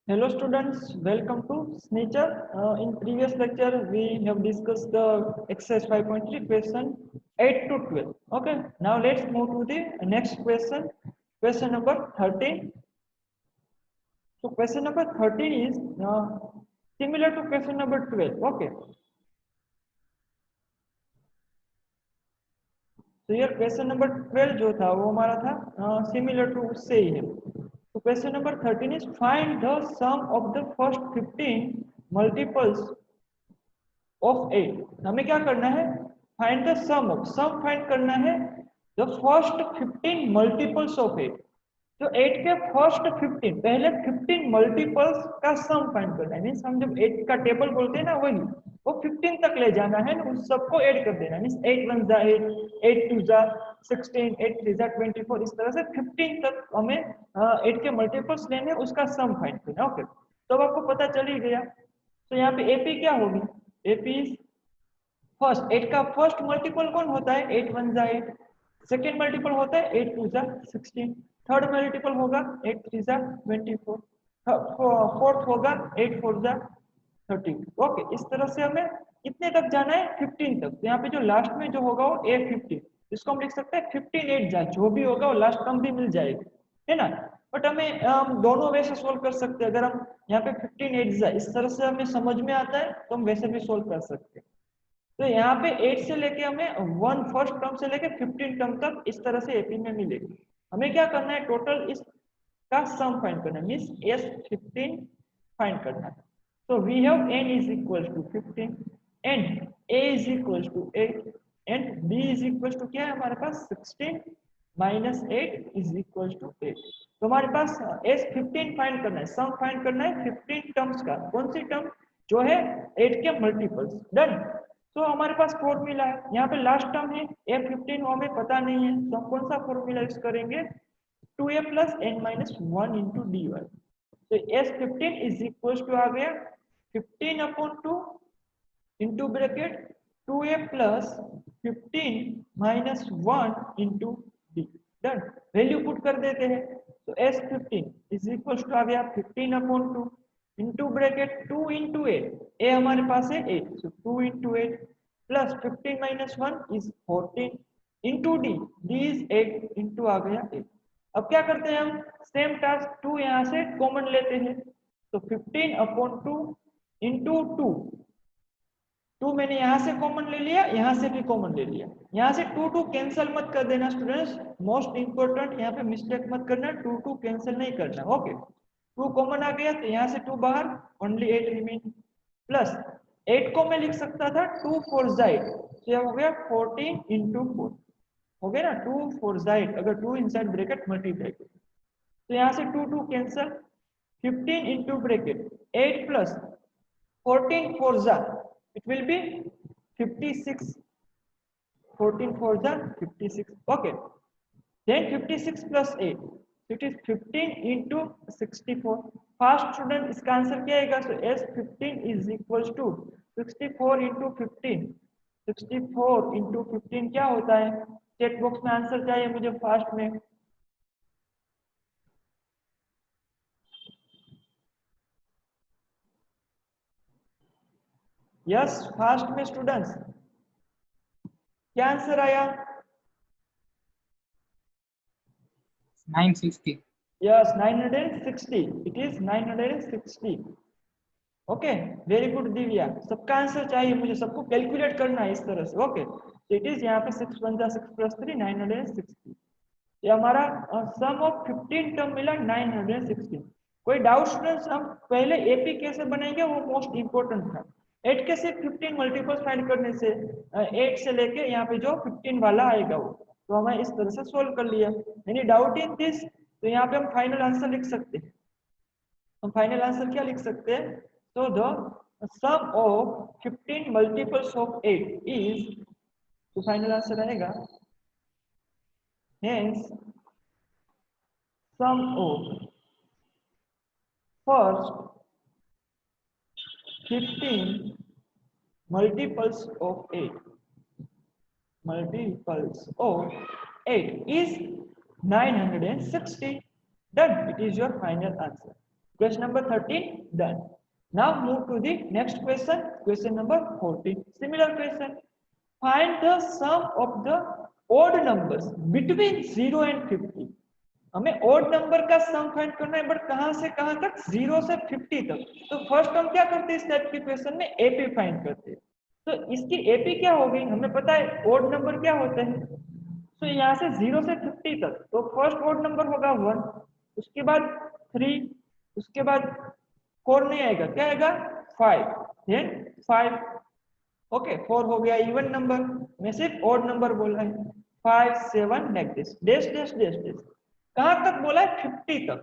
Hello students, welcome to Snitcher. In previous lecture, we have discussed the exercise 5.3 question 8 to 12. Okay, now let's move to the next question, question number 13. So question number 13 is similar to question number 12. Okay, तो यार question number 12 जो था वो हमारा था similar to उससे ही है। तो question number 13 is find the sum of the first 15 multiples of 8। हमें क्या करना है, फाइंड द सम फाइंड करना है द फर्स्ट 15 मल्टीपल्स ऑफ 8। तो 8 के फर्स्ट 15 पहले 15 मल्टीपल्स का सम फाइंड करना है। मीन्स हम जब 8 का टेबल बोलते हैं ना, वही वो 15 तक ले जाना है ना, उस सबको ऐड कर देना है। मीन्स 8 1 जा 8, 8 2 जा 16, 8 3 जा 24, इस तरह से 15 तक हमें 8 के मल्टीपल्स लेने, उसका सम फाइंड करना है। ओके, तो अब आपको पता चल ही गया। तो यहाँ पे एपी क्या होगी, एपी फर्स्ट 8 का फर्स्ट मल्टीपल कौन होता है, 8 1 जा 8। सेकेंड मल्टीपल होता है 8 2 जा 16। थर्ड मल्टीपल होगा 8 3 जा 24। फोर्थ होगा 8 4 जा 30। ओके, इस तरह से हमें इतने तक जाना है 15 तक। तो यहाँ पे जो लास्ट में जो होगा वो A15, इसको हम लिख सकते हैं 15 8 जा, जो भी होगा वो लास्ट टर्म भी मिल जाएगी, है ना। बट हमें दोनों वे से सोल्व कर सकते हैं। अगर हम यहाँ पे 15 8 जा इस तरह से हमें समझ में आता है तो हम वैसे भी सोल्व कर सकते हैं। तो यहाँ पे 8 से लेके हमें वन फर्स्ट टर्म से लेके 15 टर्म तक इस तरह से एपी में मिलेगी। हमें क्या करना है, टोटल इस का सम फाइंड करना है, मींस S15 फाइंड करना है। So we have n is equals to 15 and a is equals to 8 and b is equals to क्या है हमारे पास 16 minus 8 is equals to 8। तो हमारे पास S15 फाइंड करना है, सम फाइंड करना है 15 टर्म्स का। कौन सी टर्म, जो है 8 के मल्टीपल्स। डन। तो हमारे पास फॉर्मूला है, यहाँ पे लास्ट टर्म है A15, वो हमें पता नहीं है, तो हम कौन सा फॉर्मूला यूज करेंगे, 2a plus n minus 1 into dy। तो S15 इज इक्वल टू आ गया 15/2 into bracket 2a plus 15 minus 1 into d। Done, value put कर देते हैं। तो S15 इज इक्वल टू आ गया 15/2 इंटू ब्रैकेट 2 इंटू ए हमारे पास है 8, so 2 into 8 plus 15 minus 1 is 14 into D is 8 into आ गया 8। अब क्या करते हैं हम, सेम टास्क 2 यहाँ से कॉमन लेते हैं। तो 15/2 इंटू 2 मैंने यहाँ से कॉमन ले लिया, यहाँ से भी कॉमन ले लिया। यहाँ से 2 कैंसिल मत कर देना स्टूडेंट्स, मोस्ट इंपोर्टेंट, यहाँ पे मिस्टेक मत करना, 2 कैंसिल नहीं करना। ओके, 2 कॉमन आ गया तो यहाँ से 2 बाहर, ओनली 8 रिमेन। प्लस 8 को मैं लिख सकता था 2 4 8, तो यह हो गया 14 इंटू 4, हो गया ना 2 4 8। अगर 2 इनसाइड ब्रैकेट मल्टीप्लाई करें तो यहाँ से 2 कैंसिल, 15 इंटू ब्रैकेट 8 प्लस 14 4 जा, it will be 56, 14 4 जा 56। okay, then 56 plus 8, so it is 15 into 64। First student इसका आंसर क्या आएगा, so S15 is equals to 64 into 15। 64 into 15 क्या होता है, चेक बॉक्स में आंसर चाहिए मुझे फास्ट में। यस, फास्ट में स्टूडेंट्स क्या आंसर आया, 960। Yes 960, it is 960। Okay, very good Divya, सबका आंसर चाहिए मुझे, सबको कैलकुलेट करना है इस तरह से। ओके, तो इट इज यहाँ पे 6 1 जा 6 प्लस 3 960। ये हमारा सम ऑफ 15 टर्म मिला 916। कोई डाउट स्टूडेंट्स, हम पहले एपी कैसे बनाएंगे वो मोस्ट इंपोर्टेंट था। 8 के सिर्फ 15 मल्टीपल्स फाइंड करने से 8 से लेके यहाँ पे जो 15 वाला आएगा वो, तो हमें इस तरह से सोल्व कर लिया। एनी डाउट इन दिस, तो यहाँ पे हम फाइनल आंसर लिख सकते हैं। हम फाइनल आंसर क्या लिख सकते हैं, तो the sum of 15 multiples of 8 is, तो फाइनल आंसर आएगा hence sum of first 15 multiples of 8 is 960। done, it is your final answer। Question number 13 done. Now move to the next question. Question number 14. Similar question. Find the sum of the odd numbers between 0 and 50. हमें odd number का sum find करना है, but कहां से कहां तक? 0 से 50 तक। तो फर्स्ट हम क्या करते हैं इस टाइप के क्वेश्चन में? एपी फाइंड करते हैं। तो इसकी एपी क्या होगी? हमें पता है odd नंबर क्या होते हैं। तो यहाँ से 0 से 50 तक, तो फर्स्ट odd नंबर होगा 1, उसके बाद 3, उसके बाद 4 नहीं आएगा, क्या आएगा? 5, देन 5। ओके, 4 हो गया इवन नंबर, मैं सिर्फ odd नंबर बोला है। 5 7 like this, dash dash dash dash. कहां तक बोला है? 50 तक।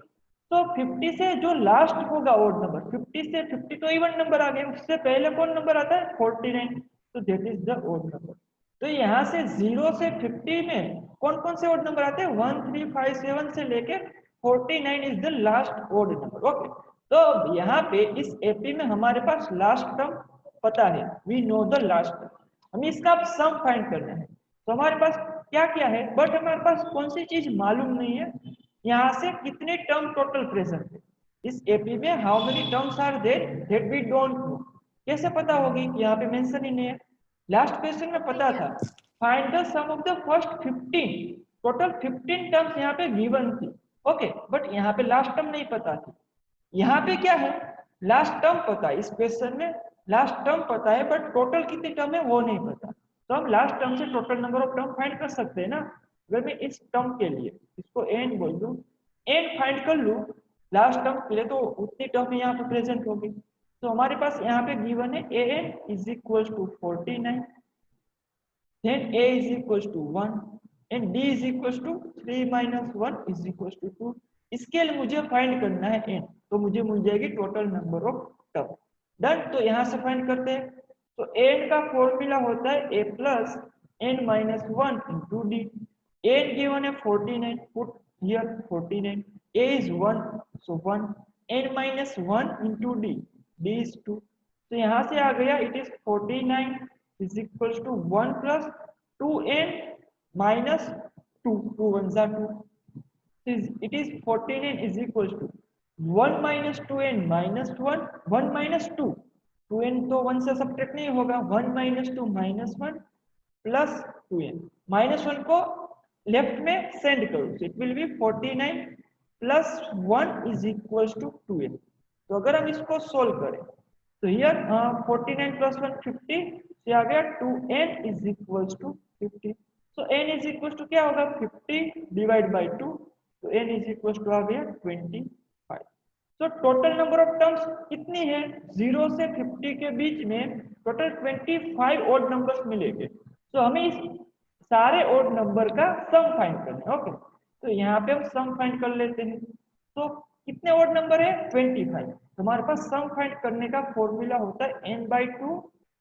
तो 50 से जो लास्ट होगा odd नंबर, 50 से 50 तो इवन नंबर आ गया। उससे पहले कौन नंबर आता है? 49। तो that is the odd number. तो यहाँ से 0 से 50 में कौन कौन से odd नंबर आते हैं? 1 3 5 7 से लेके 49 is the last odd number. Okay, तो यहाँ पे इस एपी में हमारे पास लास्ट टर्म पता है, we know the last term. हमें इसका अब सम फाइंड करना है। तो हमारे पास क्या क्या है, बट हमारे पास कौन सी चीज मालूम नहीं है। यहाँ से कितने टर्म टोटल प्रेजेंट है इस एपी में, how many terms are there that we don't know. कैसे पता होगी? यहाँ पे मेंशन ही नहीं है। लास्ट क्वेश्चन में पता था, find the sum of the first 15। Total 15 terms यहाँ पे गिवन थी। ओके, बट यहाँ पे लास्ट टर्म नहीं पता थी। यहाँ पे क्या है? लास्ट टर्म पता है। इस क्वेश्चन में लास्ट टर्म पता है, बट टोटल कितनी टर्म है वो नहीं पता। तो हम लास्ट टर्म से total number of term find कर सकते हैं ना। अगर मैं इस टर्म के लिए इसको एन बोल दूं, एन फाइंड कर लूं लास्ट टर्म के लिए, तो उतनी टर्म यहाँ पे प्रेजेंट होगी। तो हमारे पास यहाँ पे गिवन है a n is equal to 49, then a is equals to 1 and d is equals to 3 minus 1 is equals to 2। इसके लिए मुझे फाइंड करना है n, तो मुझे मिल जाएगी total number of term. Done. तो यहाँ से फाइंड करते हैं। तो n का फॉर्मूला होता है a plus n minus 1 into D. n given है 49, put here 49, a is 1 so 1, n minus 1 into d, d is 2। तो यहाँ से आ गया it is 49 is equals to 1 plus 2n minus 2, 2 1s are 2, it is 49 is equals to 1 minus 2n minus 1, 1 minus 2, 2n तो 1 से subtract नहीं होगा, 1 minus 2 minus 1 plus 2n, minus 1 को left में सेंड करो, it will be 49 plus 1 is equals to 2n। तो अगर हम इसको सोल्व करें तो हियर 49 plus 1 50 से आ गया 2n is equals to 50। so n is equals to क्या होगा? 50 डिवाइड बाय 2, तो n is equals to आ गया 25। तो टोटल नंबर ऑफ टर्म्स कितनी है? 0 से 50 के बीच में टोटल 25 ऑड नंबर्स मिलेंगे। तो हमें इस सारे ऑड नंबर का सम फाइंड करना है। ओके, तो यहाँ पे हम सम फाइंड कर लेते हैं। तो कितने ऑड नंबर है? 25। हमारे पास सम फाइंड करने का फॉर्मूला होता है n/2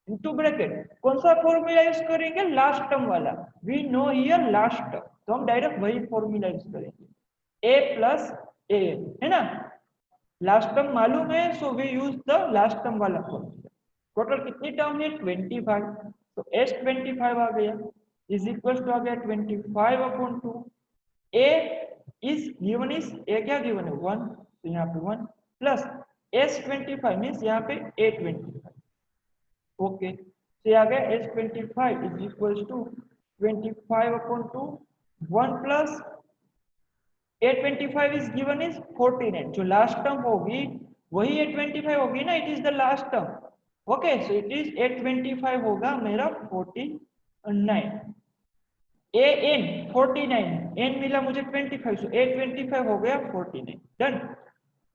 इनटू ब्रैकेट। कौन सा फॉर्मूला यूज करेंगे? लास्ट टर्म वाला। We know here last term, तो हम डायरेक्ट वही फॉर्मूला यूज करेंगे, a प्लस a, है ना। लास्ट टर्म मालूम है, so we use the last term वाला फॉर्मूला। टोटल कितनी टर्म है? 25। तो s25 आ गया इज इक्वल टू आ गया 25/2। a is given, is a क्या गिवन है? 1, तो यहाँ पे 1 प्लस s25 मीन्स यहाँ पे a25। ओके, तो आ गया s25 is equal to 25/2, 1 plus a25 is given is 49। जो लास्ट टर्म होगी वही a25 होगी ना, it is the last term. Okay, so it is a25 होगा मेरा 49। an 49, n मिला मुझे 25, सो a25 हो गया 49। डन।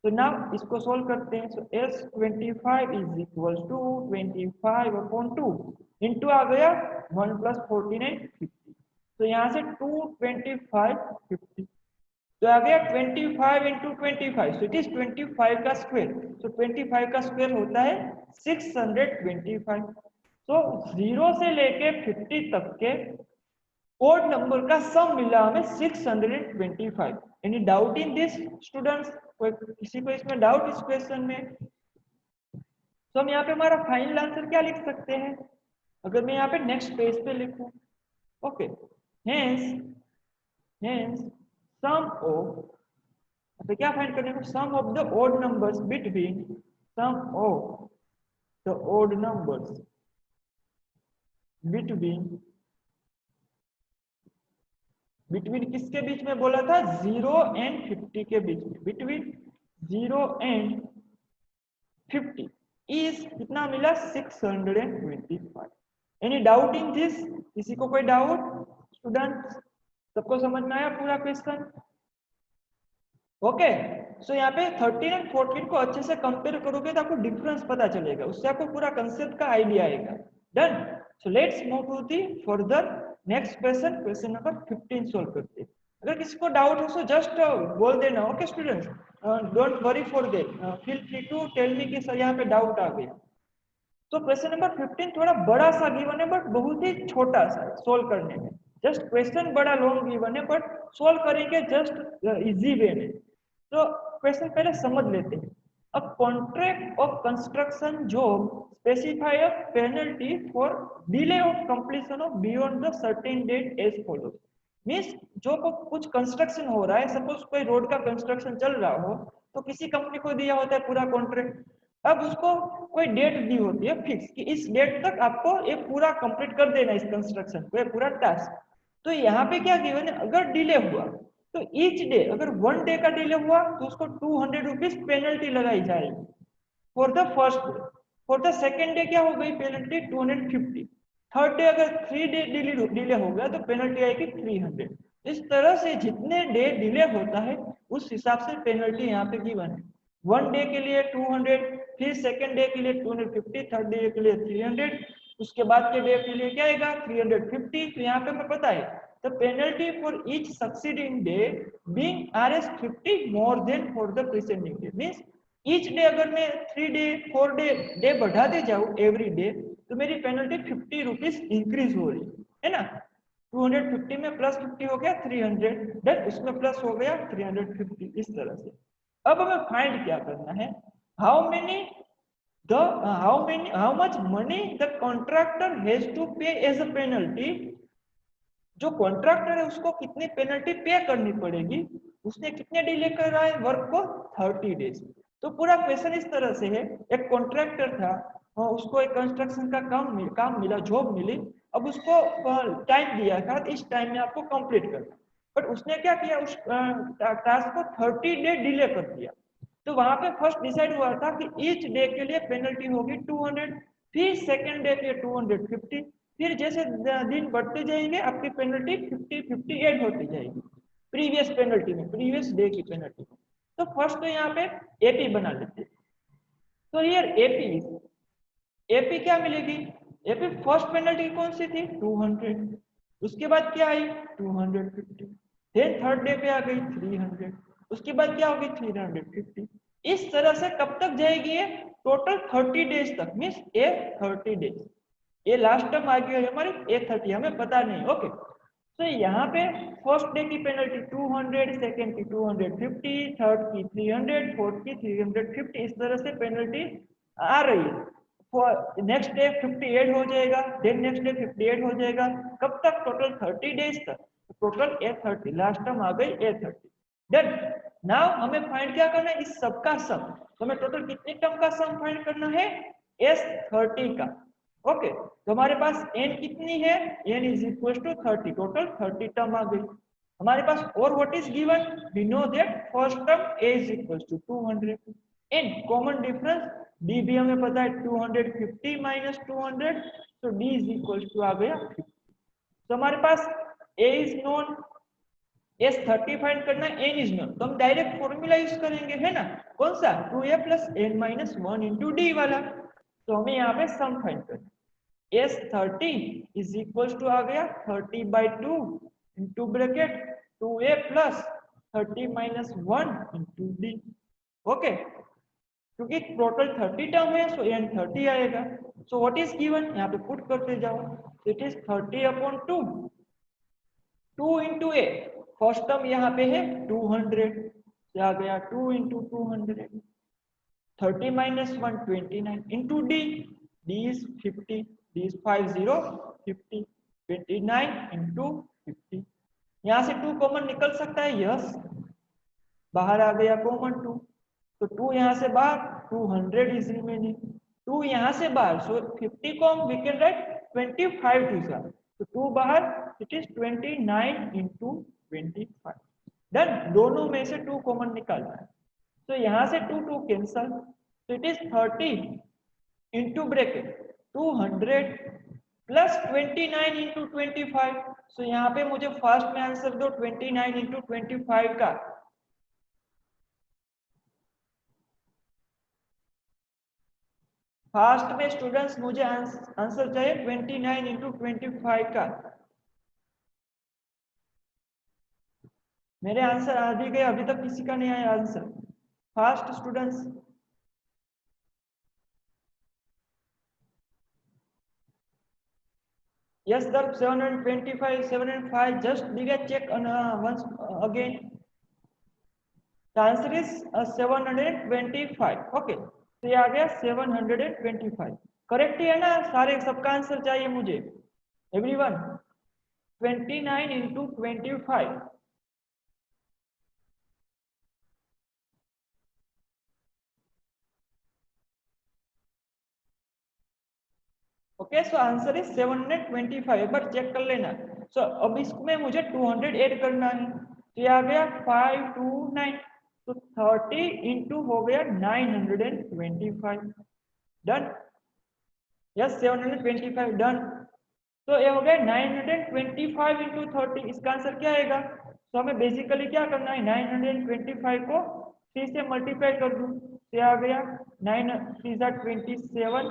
तो नाउ इसको सोल्व करते हैं। So s25 is equal to 25/2 into आ गया 1 प्लस 49 50। तो यहाँ से 2 25 50, तो आ गया 25 इंटू 25, सो इट इज 25 का स्क्वायर। सो 25 का स्क्वायर होता है 625। तो 0 से लेके 50 तक के ओड नंबर का सम मिला हमें 625। Any doubt in this students? कोई किसी को इसमें डाउट इस क्वेश्चन में? तो हम यहाँ पे हमारा फाइनल आंसर क्या लिख सकते हैं? अगर मैं यहाँ पे नेक्स्ट पेज पे लिखूं, ओके, हेंस सम ऑफ, तो क्या फाइंड करने को, sum of the odd numbers between sum of the odd numbers between between किसके बीच में बोला था, 0 एंड 50 के बीच में, बिटवीन 0 एंड 50 इज कितना मिला 625। एनी डाउट इन दिस, किसी को कोई डाउट स्टूडेंट, सबको समझ में आया पूरा क्वेश्चन? ओके, सो यहाँ पे 13 एंड 14 को अच्छे से कंपेयर करोगे तो आपको डिफरेंस पता चलेगा, उससे आपको पूरा कंसेप्ट का आइडिया आएगा। Done, so let's move to the further next question, question number 15 solve करते हैं। अगर किसी को डाउट हो सो जस्ट बोल देना, okay students, don't worry for that, feel free to tell me कि सर यहाँ पे डाउट आ गया। तो क्वेश्चन नंबर 15 थोड़ा बड़ा सा गिवन है बट बहुत ही छोटा सा है सोल्व करने में, जस्ट क्वेश्चन बड़ा लॉन्ग गिवन है बट सोल्व करेंगे जस्ट इजी वे में। तो क्वेश्चन पहले समझ लेते हैं। A contract of construction job specify a penalty for delay of completion of beyond the certain date as follows. Means जो कुछ कंस्ट्रक्शन हो रहा है, सपोज कोई रोड का कंस्ट्रक्शन चल रहा हो, तो किसी कंपनी को दिया होता है पूरा कॉन्ट्रैक्ट, अब उसको कोई डेट दी होती है फिक्स कि इस डेट तक आपको ये पूरा कंप्लीट कर देना इस कंस्ट्रक्शन को, ये पूरा टास्क। तो यहाँ पे क्या गिवन है, अगर डिले हुआ तो ईच डे, अगर 1 डे का डिले हुआ तो उसको 200 रुपीज पेनल्टी लगाई जाएगी for the first day. For the second day क्या हो गई पेनल्टी 250। थर्ड डे अगर 3 डे डिले हो गया तो पेनल्टी आएगी 300। इस तरह से जितने डे डिले होता है उस हिसाब से पेनल्टी यहाँ पे गिवन है। 1 डे के लिए 200, फिर सेकेंड डे के लिए 250, थर्ड डे के लिए 300, उसके बाद के डे के लिए क्या आएगा 350। तो यहाँ पे हमें पता है the penalty for each succeeding day being Rs 50 more than for the preceding day, means each day अगर मैं 3 डे 4 डे बढ़ाते जाऊँ एवरी डे तो मेरी पेनल्टी 50 रुपीज इंक्रीज हो रही है ना। 250 में प्लस 50 हो गया 300, देन उसमें प्लस हो गया 350, इस तरह से। अब हमें फाइंड क्या करना है, how much money the contractor has to pay as a penalty, जो कॉन्ट्रैक्टर है उसको कितनी पेनल्टी पे करनी पड़ेगी, उसने कितने डिले कर रहा है वर्क को 30 डेज। तो पूरा क्वेश्चन इस तरह से है, एक कॉन्ट्रैक्टर था, उसको एक कंस्ट्रक्शन का काम मिला, जॉब मिली, अब उसको टाइम दिया था इस टाइम में आपको कंप्लीट करना, बट उसने क्या किया, उस टास्क को 30 डे डिले कर दिया। तो वहां पे फर्स्ट डिसाइड हुआ था कि ईच डे के लिए पेनल्टी होगी 200, फिर सेकेंड डे के लिए 250, फिर जैसे दिन बढ़ते जाएंगे आपकी पेनल्टी 50 ऐड होती जाएगी प्रीवियस पेनल्टी में, प्रीवियस डे की पेनल्टी में। तो फर्स्ट तो यहाँ पे एपी बना लेते हैं। तो हियर एपी क्या मिलेगी, एपी फर्स्ट पेनल्टी कौन सी थी 200, उसके बाद क्या आई 250, देन थर्ड डे पे आ गई 300, उसके बाद क्या होगी 350। इस तरह से कब तक जाएगी ये, टोटल 30 डेज तक, मीन्स ए 30 डेज। ये लास्ट टर्म आ गई हमारी A30, हमें पता नहीं। ओके, तो यहाँ पे फर्स्ट डे की पेनल्टी 200, सेकेंड की 250, थर्ड की 300, फोर्थ की 350, इस तरह से पेनल्टी आ रही है। नेक्स्ट डे 58 हो जाएगा, देन नेक्स्ट डे 58 हो जाएगा, कब तक, टोटल 30 डेज तक। टोटल A30, लास्ट टर्म आ गई A30। देन नाउ हमें फाइंड क्या करना है, इस सबका सम। तो हमें टोटल कितने टर्म का सम फाइंड करना है, S30 का। ओके, तो हमारे पास n कितनी है, n is equal to 30, total 30 term आ गई हमारे पास। और what is given, we know that first term a is equal to 200, n common difference d भी हमें पता है 250 माइनस 200, तो d इज इक्वल टू आ गया 50। तो हमारे पास a is known, S30 find करना है, n इज नोन, तो हम डायरेक्ट फॉर्मूला यूज करेंगे, है ना, कौन सा 2a plus n minus 1 into D वाला। तो हमें यहाँ पे सम फाइंड करना, S30 इज इक्वल टू आ गया 30/2 into bracket 2a plus 30 minus 1 into D. Okay, क्योंकि टोटल 30 टर्म है सो n 30 आएगा। सो व्हाट इज गिवन, यहाँ पे पुट करते जाओ, it is 30/2, 2 into A, first term यहाँ पे है 200, आ गया 2 into 200, 30 minus 1 29 into D, D is 50, D is 50 50, 29 into 50, यहाँ से 2 कॉमन निकल सकता है, यस, बाहर आ गया कॉमन 2, तो 2 यहाँ से बाहर, 200 इज रिमेनिंग, 2 यहाँ से बाहर, सो 50 को हम वी कैन राइट 25 टू सा, तो 2 बाहर, इट इज 29 into 25। डन, दोनों में से 2 कॉमन निकालना है, तो यहाँ से 2 2 कैंसल, तो it is 30 into bracket 200 plus 29 into 25। सो यहाँ पे मुझे फर्स्ट में आंसर दो 29 into 25 का। फर्स्ट में स्टूडेंट्स मुझे आंसर चाहिए 29 into 25 का। मेरे आंसर आ भी गए, अभी तक किसी का नहीं आया answer. Fast students, yes sir, 725 705, just did a check on once again, the answer is 725। Okay, तो ये आ गया 725, करेक्ट ही है ना? सारे सबका आंसर चाहिए मुझे, everyone. 29 into 25, okay, so answer is 725। एक बार चेक कर लेना। सो अब इसमें मुझे 200 ऐड करना है, तो ये आ गया 529, तो 30 इंटू हो गया 925। Done, yes 725 done. तो ये हो गया 925 इंटू 30, इसका आंसर क्या आएगा? तो हमें बेसिकली क्या करना है, 925 को 3 से मल्टीप्लाई कर दूं, तो आ गया 9 3 27,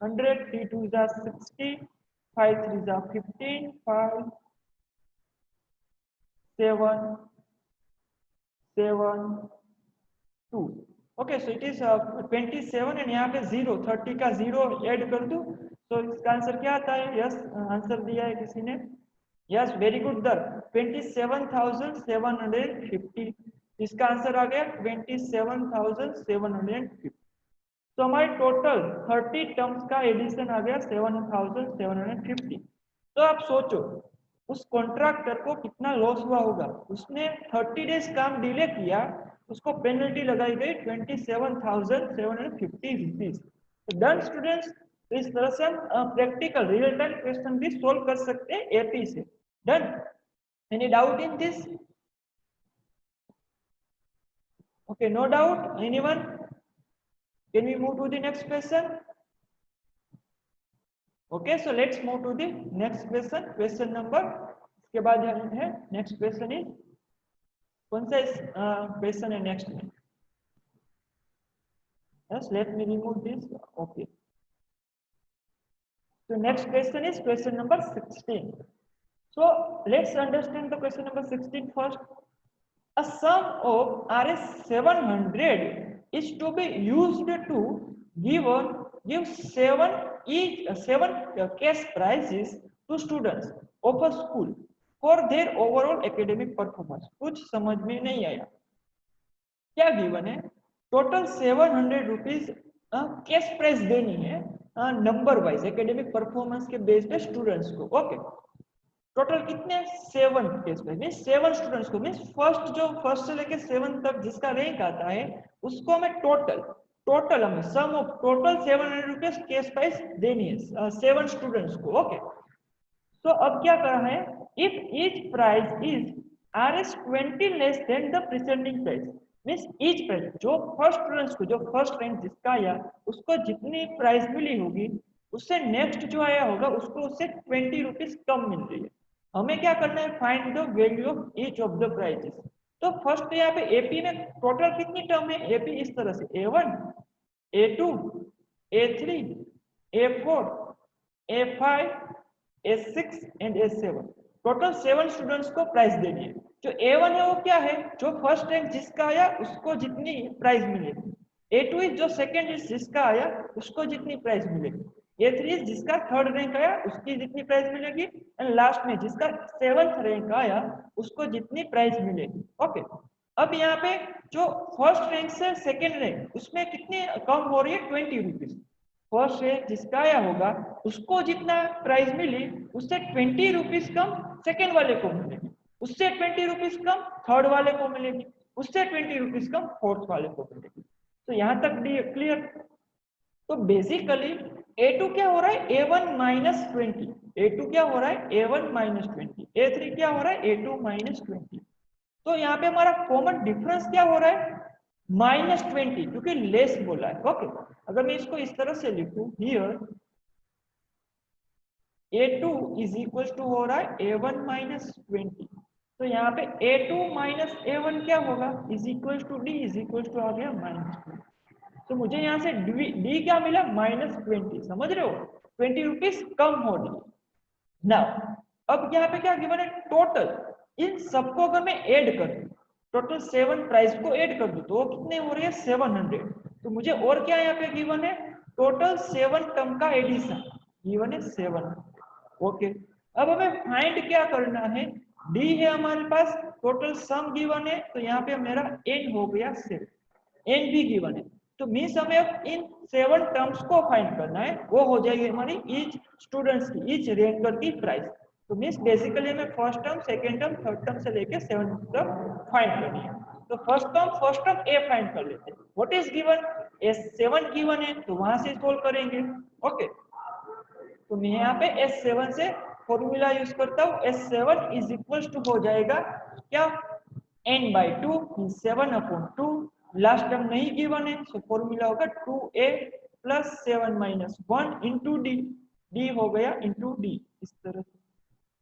100, 3 2 60, 5 3 15, 5 7 7 2। Okay, so it is 27 and यहाँ पे 0, 30 का 0 ऐड कर दूं, तो इसका आंसर क्या आता है? यस, आंसर दिया है किसी ने, यस वेरी गुड दर, 27,750। इसका आंसर आ गया 27,750। तो हमारे टोटल 30 टर्म्स का एडिशन आ गया 7,750। तो आप सोचो उस कॉन्ट्रैक्टर को कितना लॉस हुआ होगा, उसने 30 डेज काम डिले किया, उसको पेनल्टी लगाई गई 27,750 रुपीज। डन स्टूडेंट्स, इस तरह से हम प्रैक्टिकल रियल टाइम क्वेश्चन भी सोल्व कर सकते हैं एपी से। Done, any doubt in this? Okay, no doubt, anyone? Can we move to the next question? Okay, so let's move to the next question. Question number, इसके बाद है next question is, कौन सा question है next में? Yes, let me remove this. Okay. So next question is question number 16. So let's understand the question number 16 first. A sum of Rs 700 is to be used to give seven cash prizes to students of a school for their overall academic performance। कुछ समझ में नहीं आया, क्या given है? Total 700 rupees cash prize देनी है number wise academic performance के बेस पे स्टूडेंट्स को। ओके, टोटल कितने? 7 केस में, मीन 7 स्टूडेंट्स को, मीन फर्स्ट से लेके 7 तक जिसका रैंक आता है उसको हमें टोटल हमें sum of total 700 rupees cash price देनी है 7 स्टूडेंट्स को। ओके, तो अब क्या करना है, if each prize is Rs 20 less than the preceding price, means each prize जो फर्स्ट स्टूडेंट्स को, जो फर्स्ट रैंक जिसका आया उसको जितनी प्राइस मिली होगी उससे नेक्स्ट जो आया होगा उसको उससे 20 रुपीज कम मिल रही है। हमें क्या करना है, find the value of each of the prizes. तो फर्स्ट यहाँ पे एपी में टोटल कितनी टर्म है? एपी इस तरह से A1 A2 A3 A4 A5 A6 and A7, total 7 students को प्राइस देनी है। जो A1 है वो क्या है, जो फर्स्ट रैंक जिसका आया उसको जितनी प्राइस मिलेगी। A2 इज जो सेकंड जिसका आया उसको जितनी प्राइस मिलेगी। A3 जिसका थर्ड रैंक आया उसकी जितनी प्राइस मिलेगी, एंड लास्ट में जिसका 7th रैंक आया उसको जितनी प्राइस मिलेगी। ओके, अब यहाँ पे जो फर्स्ट रैंक से सेकंड रैंक उसमें कितनी कम हो रही है? 20 रुपीज। फर्स्ट रैंक जिसका आया होगा उसको जितना प्राइस मिली उससे 20 रुपीज कम सेकंड वाले को मिलेगी, उससे 20 रुपीज कम थर्ड वाले को मिलेगी। उससे 20 रुपीज कम फोर्थ वाले को मिलेगी। तो यहाँ तक क्लियर। तो बेसिकली A2 क्या हो रहा है A1 माइनस 20, A2 क्या हो रहा है A1 माइनस 20, A3 क्या हो रहा है A2 माइनस 20। तो यहाँ पे हमारा कॉमन डिफरेंस क्या हो रहा है माइनस 20, क्योंकि लेस बोला है। ओके, अगर मैं इसको इस तरह से लिखूं, here A2 is equal to हो रहा है A1 माइनस 20, तो यहाँ पे A2 माइनस A1 क्या होगा is equal to D, is equal to आ गया माइनस 20। तो मुझे यहाँ से D क्या मिला माइनस 20, समझ रहे हो, 20 रुपीज कम हो डी। नाउ अब यहाँ पे क्या गिवन है टोटल, इन सबको अगर मैं ऐड कर दूं, टोटल 7 प्राइस को ऐड कर दूं तो वो कितने हो रही है 700। तो मुझे और क्या यहाँ पे गिवन है टोटल 7 टर्म का एडिशन गिवन है 700। ओके, अब हमें फाइंड क्या करना है, डी है हमारे पास, टोटल सम गिवन है, तो यहाँ पे मेरा एन हो गया 7, एन भी गिवन है। तो मीन्स हमें अब इन 7 टर्म्स को फाइंड करना है, वो हो जाएगी हमारी ईच स्टूडेंट्स की, ईच रैंकर की प्राइस। तो मीन्स बेसिकली हमें first term, second term, third term से लेके 7 टर्म फाइंड करनी है। तो फर्स्ट टर्म ए फाइंड कर लेते हैं। What is given, S7 given है, तो वहां से सोल्व करेंगे। ओके, तो मैं यहाँ पे S7 से फॉर्मूला यूज करता हूँ, S7 इज इक्वल टू हो जाएगा क्या n/2, 7/2, लास्ट टर्म नहीं गिवन है, सो फॉर्मूला होगा 2a plus 7 minus 1 into D, D हो गया इंटू डी, इस तरह से।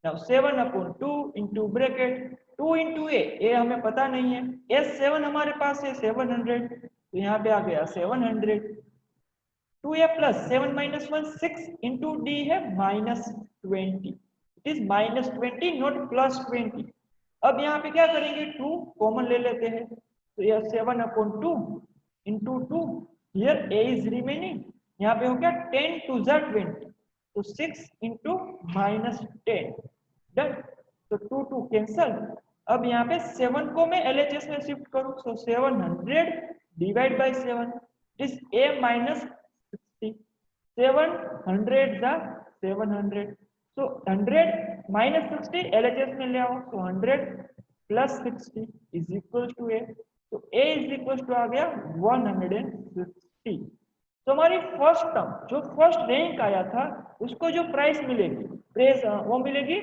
नाउ 7/2 इंटू ब्रैकेट 2 इंटू ए हमें पता नहीं है, S7 हमारे पास है 700, तो यहाँ पे आ गया 700, 2a plus 7 minus 1 6 into D है minus 20, it is minus 20 not plus 20। अब यहाँ पे क्या करेंगे 2 कॉमन ले लेते हैं, तो यह 7/2 into 2, here a is remaining, यहाँ पे हो गया 10 to the 20, तो 6 इंटू माइनस 10, डन। तो 2 कैंसल। अब यहाँ पे 7 को मैं LHS में शिफ्ट करूँ, सो 700 divide by 7 is a minus 60, 700 the 700, so 100 minus 60 LHS में ले आओ, so 100 plus 60 is equals to a, तो a is equals to आ गया 160। तो हमारी फर्स्ट टर्म जो फर्स्ट रैंक आया था उसको जो प्राइस मिलेगी प्राइस वो मिलेगी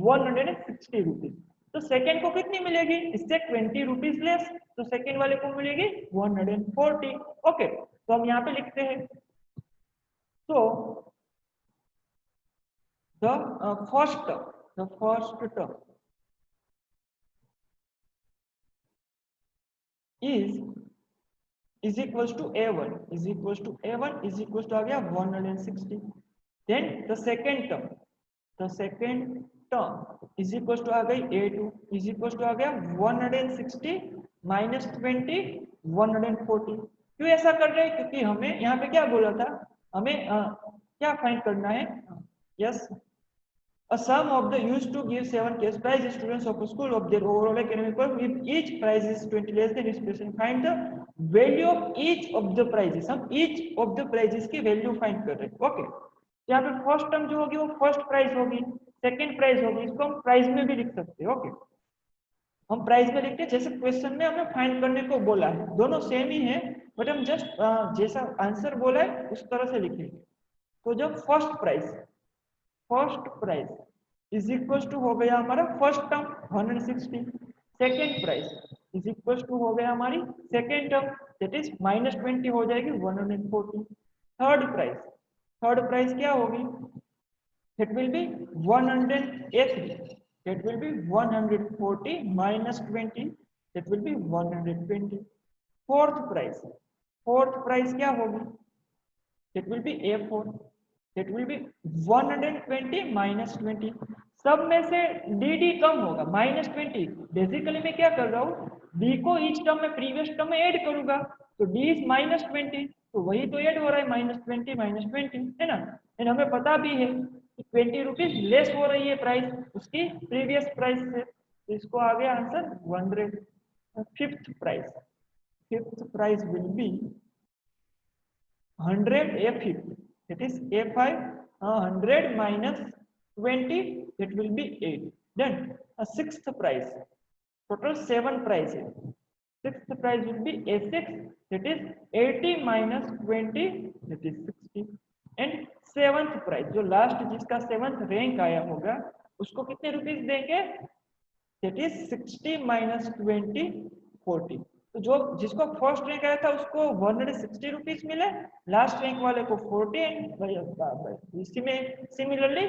160 रुपीज। तो सेकेंड को कितनी मिलेगी, इससे 20 रुपीज लेस, तो सेकेंड वाले को मिलेगी 140। ओके, तो हम यहाँ पे लिखते हैं, so the first term is equals to a1 is equals to a1 is equals to आ गया 160। then the second term is equals to आ गई a2 is equals to आ गया 160 minus 20 140। क्यों ऐसा कर रहे हैं, क्योंकि हमें यहाँ पे क्या बोला था, हमें क्या फाइंड करना है, yes a sum of the used to give 7 cash prize students of a school of their overall academic work if each prize is 20 less than its person, find the value of each of the prizes। हम each of the prizes की value find कर रहे हैं। Okay, यहाँ पे first term जो होगी वो फर्स्ट प्राइस होगी, सेकंड प्राइस होगी, इसको हम प्राइस में भी लिख सकते हैं। ओके, हम प्राइस में लिखते हैं जैसे क्वेश्चन में हमें फाइंड करने को बोला है, दोनों सेम ही है, बट हम जस्ट जैसा आंसर बोला है उस तरह से लिखेंगे। तो जब first price is equal to हो गया हमारा first term 160, second price is equal to हो गया हमारी second term that is minus 20 हो जाएगी 140। थर्ड प्राइस क्या होगी, that will be 103, that will be 140 minus 20, that will be 120। Fourth price क्या होगी, that will be A4, that will be 120 minus 20। सब में से डी कम होगा माइनस 20। बेसिकली मैं क्या कर रहा हूँ, डी को ईच टर्म में प्रीवियस टर्म में ऐड करूंगा, तो डी इज माइनस 20, तो वही तो ऐड हो रहा है माइनस 20 है ना। एंड हमें पता भी है कि 20 रुपीज लेस हो रही है प्राइस उसकी प्रीवियस प्राइस से, तो इसको आ गया answer 100। Fifth price will be 100 A5, that is A5 100 minus 20, that will be 8। Then sixth price, total 7 price है, Sixth prize will be A6, that is 80 minus 20, that is 60. And seventh prize, जो last जिसका seventh rank आया होगा उसको कितने rupees देंगे, that is 60 minus 20, 40। तो जो जिसको फर्स्ट रैंक आया था उसको 160 रुपीज मिले, लास्ट रैंक वाले को 40। इसी में similarly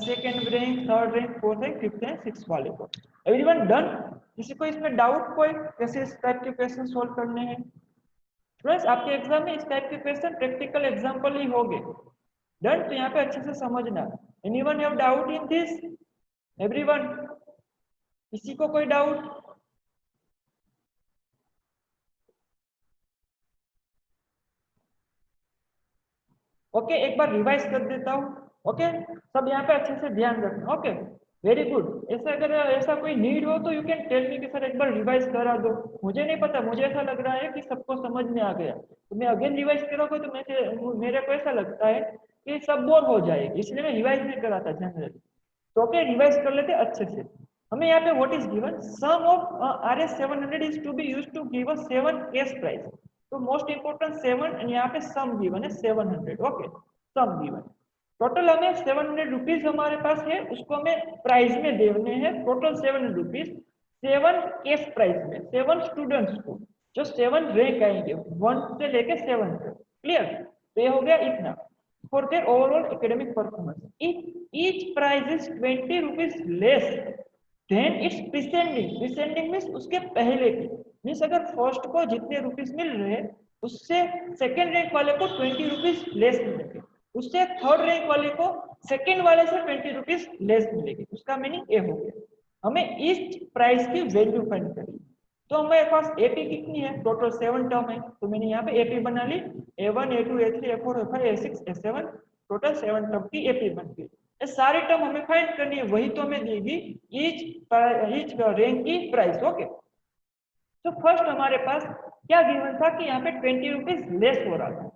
second rank, third rank, fourth rank, fifth rank, six वाले को। Everyone done? किसी को इसमें डाउट कोई, कैसे इस टाइप के क्वेश्चन सोल्व करने हैं? फ्रेंड्स आपके एग्जाम में इस टाइप के क्वेश्चन प्रैक्टिकल एग्जांपल ही होंगे। डन? तो यहाँ पे अच्छे से समझना। Anyone have doubt in this? Everyone? किसी को कोई डाउट? ओके, एक बार रिवाइज कर देता हूँ। ओके, सब यहाँ पे अच्छे से ध्यान रखना। Okay, very good. ऐसा अगर ऐसा कोई नीड हो तो यू कैन टेल मी कि सर एक बार रिवाइज करा दो। मुझे नहीं पता, मुझे ऐसा लग रहा है कि सबको समझ में आ गया, तो मैं अगेन रिवाइज करूँगा तो मेरे को ऐसा लगता है कि सब बोर हो जाएगी, इसलिए मैं रिवाइज नहीं कराता जनरली। तो ओके, रिवाइज कर लेते अच्छे से। हमें यहाँ पे what is given, sum of RS 700 is to be used to give a 7 cash prize. तो मोस्ट इंपोर्टेंट 7, एंड यहाँ पे सम गिवन है 700। ओके, सम गिवन, टोटल हमें 700 रुपीज हमारे पास है, उसको हमें प्राइस में देने हैं टोटल 700 रुपीज, 7 कैश प्राइस में 7 स्टूडेंट्स को, जो 7 रैंक आएंगे 1 से लेके 7 तक। क्लियर? तो ये हो गया इतना for their overall academic performance. Each price is 20 rupees less than its preceding. Preceding means उसके पहले की, मीन्स अगर फर्स्ट को जितने रुपीज मिल रहे हैं उससे सेकेंड रैंक वाले को 20 रुपीज लेस मिलेंगे, उससे थर्ड रैंक वाले को सेकेंड वाले से 20 रुपीज लेस मिलेगी। उसका मीनिंग ये हो गया। हमें इस प्राइस की वैल्यू फाइंड करनी। तो हमारे पास एपी कितनी है, टोटल 7 टर्म है, तो मैंने यहाँ पे एपी बना ली, A1 A2 A3 A4 A5 A6 A7, total 7 term की एपी बन गई। ये सारी टर्म हमें फाइंड करनी है, वही तो हमें देगी ईच रैंक की प्राइस। ओके, तो फर्स्ट हमारे पास क्या गिवन था कि यहाँ पे 20 रुपीज लेस हो रहा था,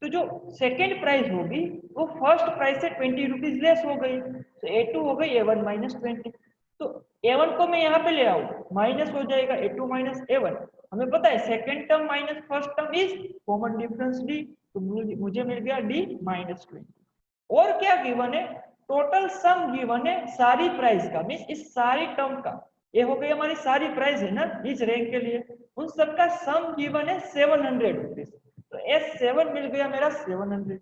तो जो सेकेंड प्राइस होगी वो फर्स्ट प्राइस से 20 रुपीज लेस हो गई, तो A2 हो गई A1 माइनस 20। तो A1 को मैं यहाँ पे ले आऊँ, माइनस हो जाएगा A2 माइनस A1। हमें पता है second term minus first term is common difference D, तो मुझे मिल गया D माइनस 20। और क्या गिवन है, टोटल सम गिवन है सारी प्राइस का, मीन्स इस सारी टर्म का, ये हो गई हमारी सारी प्राइस है ना इस रैंक के लिए, उन सबका सम गिवन है 700 रुपीज। तो S7 मिल गया मेरा 700,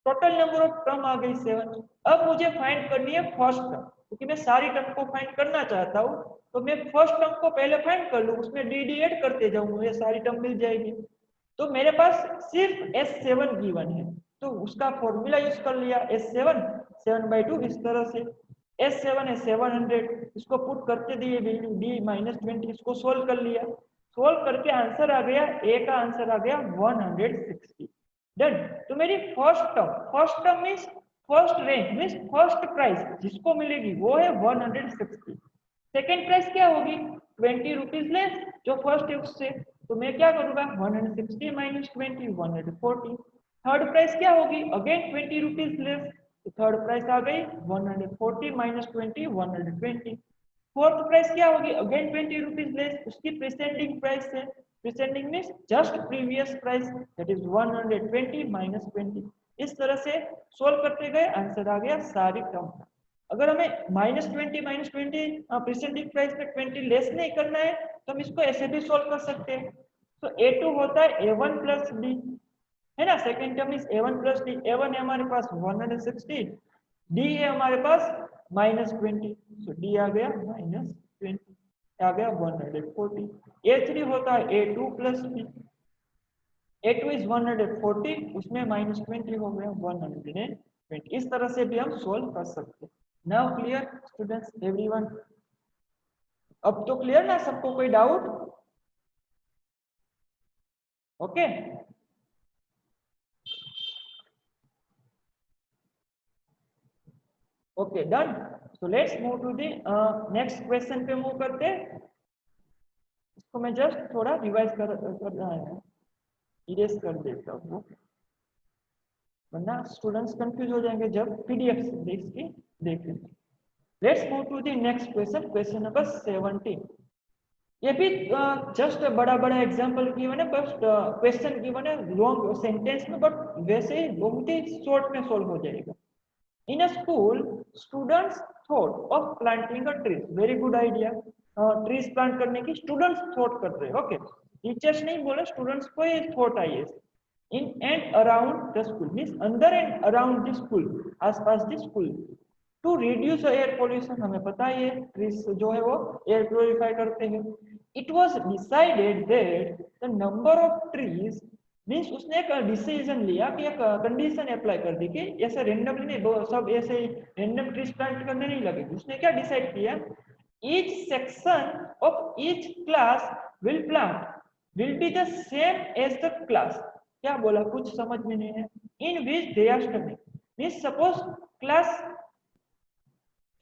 टोटल नंबर ऑफ टर्म आ गई 7। अब मुझे फाइंड करनी है फर्स्ट टर्म, क्योंकि मैं सारी टर्म को फाइंड करना चाहता हूँ, तो मैं फर्स्ट टर्म को पहले फाइंड कर लूँ, उसमें डी ऐड करते जाऊँ, मुझे सारी टर्म मिल जाएगी। तो मेरे पास सिर्फ S7 गिवन है, तो उसका फॉर्मूला यूज कर लिया, S7 7/2 इस तरह से। S7 है 700, इसको पुट करते दिए वैल्यू D माइनस 20, इसको सोल्व कर लिया, सोल्व करके आंसर आ गया, A का आंसर आ गया 160। डन? तो मेरी first term means first rank means first price जिसको मिलेगी वो है 160। सेकेंड प्राइस क्या होगी, 20 रुपीज लेस जो फर्स्ट है उससे, तो मैं क्या करूंगा 160 माइनस 20 140। थर्ड प्राइस क्या होगी, अगेन 20 रुपीज लेस, तो थर्ड प्राइस आ गई 140 माइनस 20 120। फोर्थ प्राइस क्या होगी, अगेन 20 रुपीज लेस, उसकी प्रीसेंडिंग प्राइस है, preceding means just previous price, that is 120 minus 20। इस तरह से सोल्व करते गए आंसर आ गया सारी टर्म का। अगर हमें माइनस 20 प्रीसेंडिंग प्राइस में 20 लेस नहीं करना है तो हम इसको ऐसे भी सोल्व कर सकते हैं। तो A2 होता है A1 प्लस D, है ना, second term is A1 plus D। A1 है हमारे पास 160, D है हमारे पास माइनस 20, सो D आ गया माइनस 20, आ गया 140। A3 होता है A2 plus D, A2 is 140, उसमें माइनस 20 हो गया 120। इस तरह से भी हम सोल्व कर सकते हैं। Now clear students everyone? अब तो क्लियर ना सबको, कोई डाउट? Okay, okay done. So let's move to the next question पे मूव करते हैं। इसको मैं जस्ट थोड़ा रिवाइज कर रहा है, इरेज कर देता हूँ, वरना स्टूडेंट्स कंफ्यूज हो जाएंगे जब PDF देख लेंगे। Let's move to the next question, question number 17। ये भी जस्ट बड़ा बड़ा एग्जांपल गिवन है, बस क्वेश्चन गिवन है लॉन्ग सेंटेंस में, बट वैसे ही बहुत ही शॉर्ट में सॉल्व हो जाएगा। In a school, students thought of planting a tree. Very good idea. Trees plant करने की students thought कर रहे हैं, okay? Teachers नहीं बोले, students को ये thought आई है। In and around the school means under and around the school, आसपास the school. To reduce air pollution, हमें पता है trees जो है वो air purify करते हैं। It was decided that the number of trees means उसने एक डिसीजन लिया कि एक कंडीशन अप्लाई कर दी कि ऐसे रेंडमली नहीं, सब ऐसे रेंडम ट्रीज प्लांट करने नहीं लगे। उसने क्या डिसाइड किया, each section of each class will be the same as the class. क्या बोला, कुछ समझ में नहीं है। In which they are studying means suppose class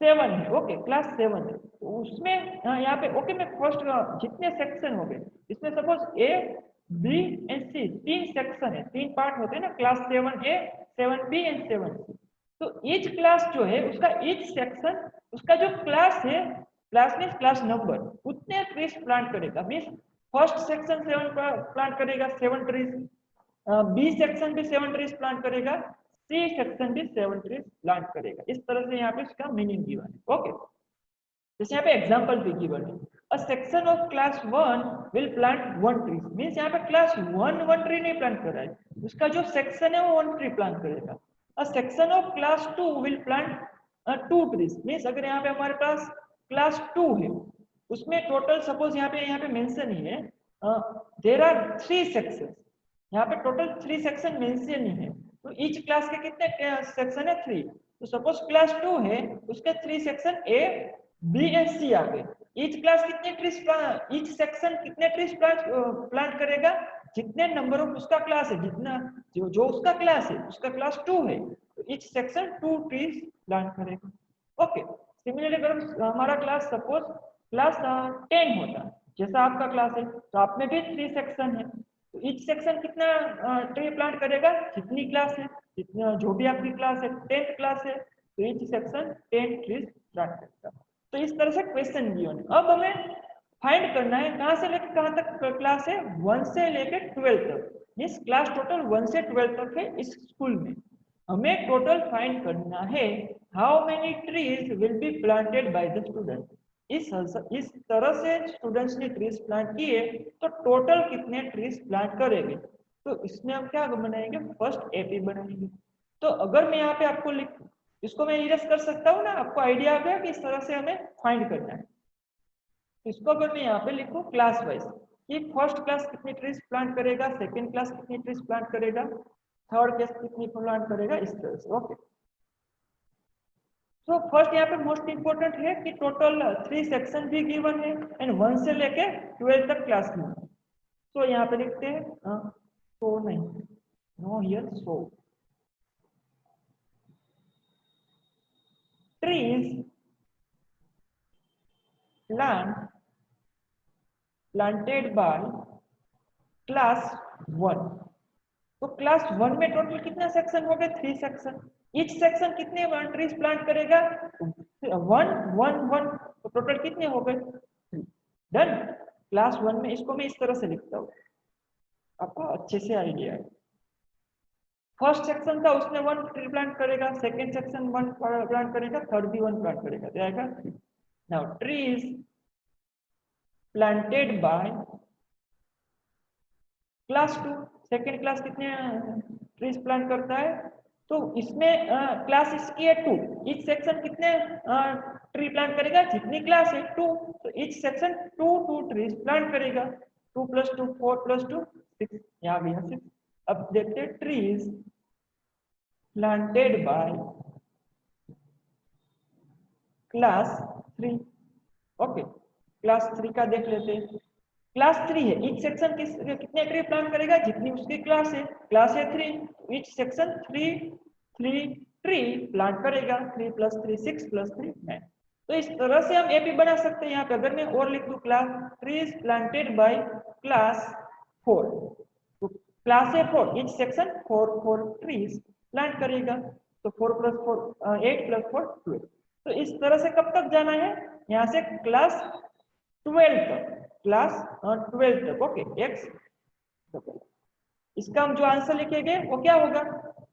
7 है, ओके क्लास 7 है, तो उसमें यहाँ पे ओके मैं फर्स्ट जितने सेक्शन हो गए इसमें suppose A B and C 3 section है, 3 पार्ट होते हैं ना, class 7A 7B and 7C। तो ईच क्लास जो है उसका ईच सेक्शन उसका जो क्लास है, क्लास मीन्स क्लास नंबर, उतने ट्रीज प्लांट करेगा। मीन्स फर्स्ट सेक्शन 7 प्लांट करेगा 7 ट्रीज, बी सेक्शन भी 7 ट्रीज प्लांट करेगा, सी सेक्शन भी 7 ट्रीज प्लांट करेगा। इस तरह से यहाँ पे इसका मीनिंग गिवन है, ओके। जैसे यहाँ पे एग्जांपल भी गिवन है, a section of class 1 will plant 1 tree. Means यहाँ पे क्लास 1 ट्री नहीं प्लांट कर रहा है, उसका जो सेक्शन है वो 1 ट्री प्लांट करेगा। A section of class 2 will plant 2 trees. Means अगर यहाँ पे हमारे पास क्लास 2 है, उसमें टोटल सपोज यहाँ पे मेंशन ही है देयर आर 3 सेक्शंस, यहाँ पे टोटल 3 सेक्शन मेंशन ही है, तो ईच क्लास के कितने सेक्शन है 3। तो सपोज क्लास 2 है, उसके 3 सेक्शन ए बी एंड सी आ गए। ईच क्लास कितने ट्रीज, ईच सेक्शन कितने ट्रीज प्लांट करेगा, जितने नंबर ऑफ उसका क्लास है, जितना जो उसका क्लास है, उसका क्लास 2 है, तो ईच सेक्शन 2 ट्रीज प्लांट करेगा, ओके। सिमिलरली अगर हमारा क्लास सपोज क्लास 10 होता, जैसा आपका क्लास है, तो आप में भी 3 सेक्शन है, तो ईच सेक्शन कितना ट्री प्लांट करेगा, जितनी क्लास है, जितना जो भी आपकी क्लास है 10th क्लास है, तो ईच सेक्शन 10 ट्रीज प्लांट करेगा। तो इस तरह से क्वेश्चन गिवन है। अब हमें फाइंड करना है कहां से लेकर कहां तक क्लास है, 1 से लेकर 12 तक। मींस क्लास टोटल 1 से 12 तक है इस स्कूल में। हमें टोटल फाइंड करना है how many trees will be planted by the student. इस तरह से स्टूडेंट्स ने ट्रीज प्लांट किए तो टोटल कितने ट्रीज प्लांट करेंगे। तो इसमें हम क्या बनाएंगे, फर्स्ट एपी बनाएंगे। तो अगर मैं यहाँ पे आपको इसको मैं इरेज कर सकता हूँ ना, आपको आइडिया आ गया कि इस तरह से हमें फाइंड करना है। इसको अगर मैं यहाँ पे लिखूं क्लास वाइज कि फर्स्ट क्लास कितनी ट्रीज प्लांट करेगा, सेकंड क्लास कितनी ट्रीज प्लांट करेगा, थर्ड क्लास कितनी प्लांट करेगा, इस तरह से, ओके। तो फर्स्ट यहाँ पे मोस्ट इंपोर्टेंट है कि टोटल 3 सेक्शन भी गिवन है एंड 1 से लेके 12 तक क्लास में। तो यहाँ पे लिखते हैं सो नहीं, no here so trees planted by class 1। तो क्लास 1 में टोटल कितना सेक्शन हो गए, 3 सेक्शन। ईच सेक्शन कितने ट्रीज प्लांट करेगा, 1 1 1, तो टोटल कितने हो गए, 3। डन। क्लास 1 में इसको मैं इस तरह से लिखता हूँ, आपको अच्छे से आइडिया है। फर्स्ट सेक्शन था उसने 1 ट्री प्लांट करेगा, सेकेंड सेक्शन 1 प्लांट करेगा, थर्ड भी 1 प्लांट करेगा, तो आएगा 3। Now trees planted by class 2, second class कितने ट्रीज प्लांट करता है, तो इसमें क्लास इसकी है 2, ईच सेक्शन कितने ट्री प्लांट करेगा, जितनी क्लास है 2, तो ईच सेक्शन 2 ट्रीज प्लांट करेगा। 2 + 2 4 + 2 6, यहाँ भी 6। अब देखते हैं trees planted by class 3, okay. Class 3 का देख लेते हैं। क्लास 3 है, ईच सेक्शन कितने ट्री प्लांट करेगा, जितनी उसकी क्लास है 3, ईच सेक्शन 3 ट्री प्लांट करेगा। 3 + 3 6 + 3 9। तो इस तरह से हम एपी बना सकते हैं। यहाँ पे अगर मैं और लिख दूं class trees planted by class 4, तो क्लास है 4, ईच सेक्शन 4 ट्रीज प्लांट करेगा, तो 4 + 4 8 + 4 12। तो इस तरह से कब तक जाना है, यहाँ से क्लास 12 तक। क्लास 12 तक। ओके, x डबल, इसका हम जो आंसर लिखेंगे वो क्या होगा,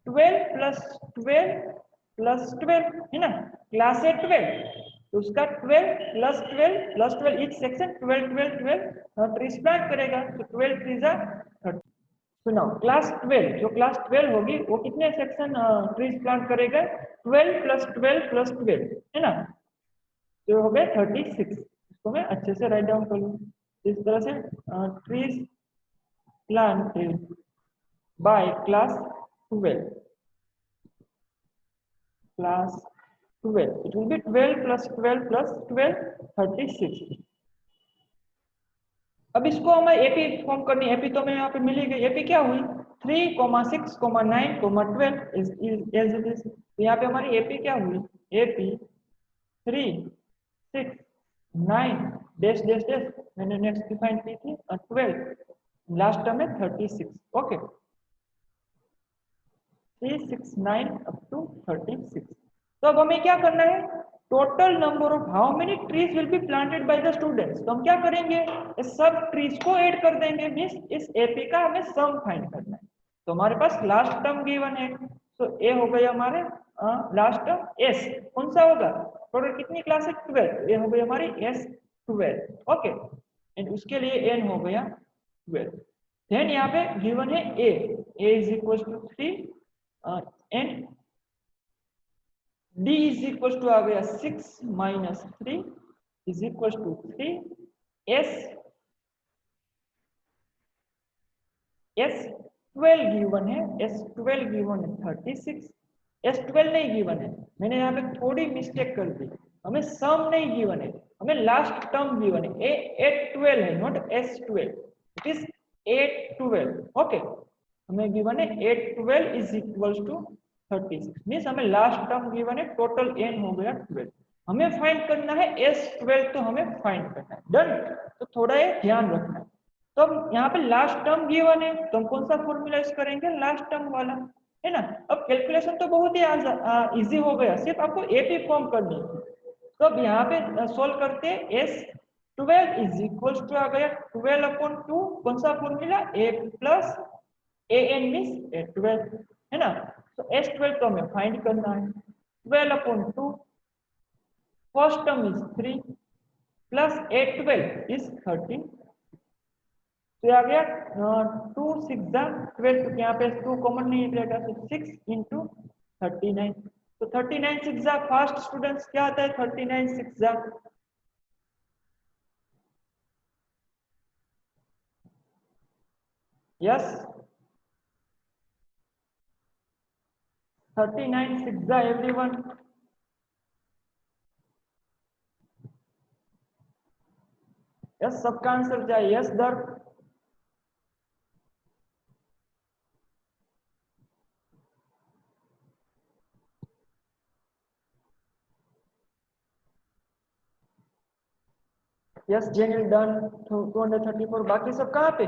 12 प्लस 12 प्लस 12 है ना, क्लास है 12, तो उसका 12 plus 12 plus 12 etch section 12 12 12 trees plant करेगा, तो 12 ट्रीज आर 30। सुनो, क्लास 12 जो क्लास 12 होगी वो कितने सेक्शन ट्रीज प्लांट करेगा, 12 प्लस 12 प्लस 12 है ना, तो हो गए 36। इसको मैं अच्छे से राइट डाउन कर लूँ इस तरह से, trees planted by class 12, class 12, it will be 12 plus 12 plus 12 36। अब इसको हमें एपी फॉर्म करनी है, एपी तो हमें यहाँ पे मिली गई, एपी क्या हुई 3, 6, 9, 12 एज इट इज, तो यहाँ पे हमारी एपी क्या हुई, एपी 3, 6, 9 डैश डैश डैश, मैंने नेक्स्ट डिफाइन की थी 12, लास्ट टर्म है 36। Okay, 3, 6, 9 up to 36। तो अब हमें क्या करना है, total number of how many trees will be planted by the students, तो हम क्या करेंगे, इस सब ट्रीज को ऐड कर देंगे, मींस इस एपी का हमें सम फाइंड करना है। तो हमारे पास लास्ट टर्म गिवन है, तो ए हो गया हमारे लास्ट टर्म, एस कौन सा होगा, टोटल कितनी क्लास है 12, ये हो गई हमारी एस 12। ओके, एंड उसके लिए एन हो गया 12। देन यहाँ पे गिवन है a is equal to 3 and d is equal to आ गया 6 minus 3 is equal to 3, S 12 given है, एस 12 गिवन है 36, एस 12 नहीं गिवन है, मैंने यहाँ पे थोड़ी मिस्टेक कर दी, हमें सम नहीं गिवन है, हमें लास्ट टर्म गिवन है, ए 12 है, not S 12, it is 812। Okay, हमें गिवन है 812 इज इक्वल टू 36, मीन्स हमें लास्ट टर्म गिवन है, टोटल एन हो गया 12, हमें फाइंड करना है एस 12, तो हमें फाइंड करना है, डन। तो थोड़ा ये ध्यान रखना है, तो अब यहाँ पे लास्ट टर्म गिवन है, तो हम कौन सा फॉर्मूला यूज करेंगे, लास्ट टर्म वाला, है ना। अब कैलकुलेशन तो बहुत ही इजी हो गया, सिर्फ आपको एपी फॉर्म करनी है, तो अब यहाँ पे सोल्व करते हैं, एस 12 इज इक्वल टू आ गया 12/2, कौन सा formula, A plus A N means ए 12, है ना, तो एस 12 तो हमें फाइंड करना है, 12/2, first term is 3 plus A 12 is 13, तो आ गया 2 6 12, तो यहाँ पे 2 कॉमन नहीं निकलेगा, तो 6 इंटू 39, तो 39 6 फास्ट स्टूडेंट्स क्या आता है, 39 6 यस 39 6 एवरीवन, यस सबका आंसर चाहिए, यस दर, यस जेनिल डन 234, बाकी सब कहाँ पे,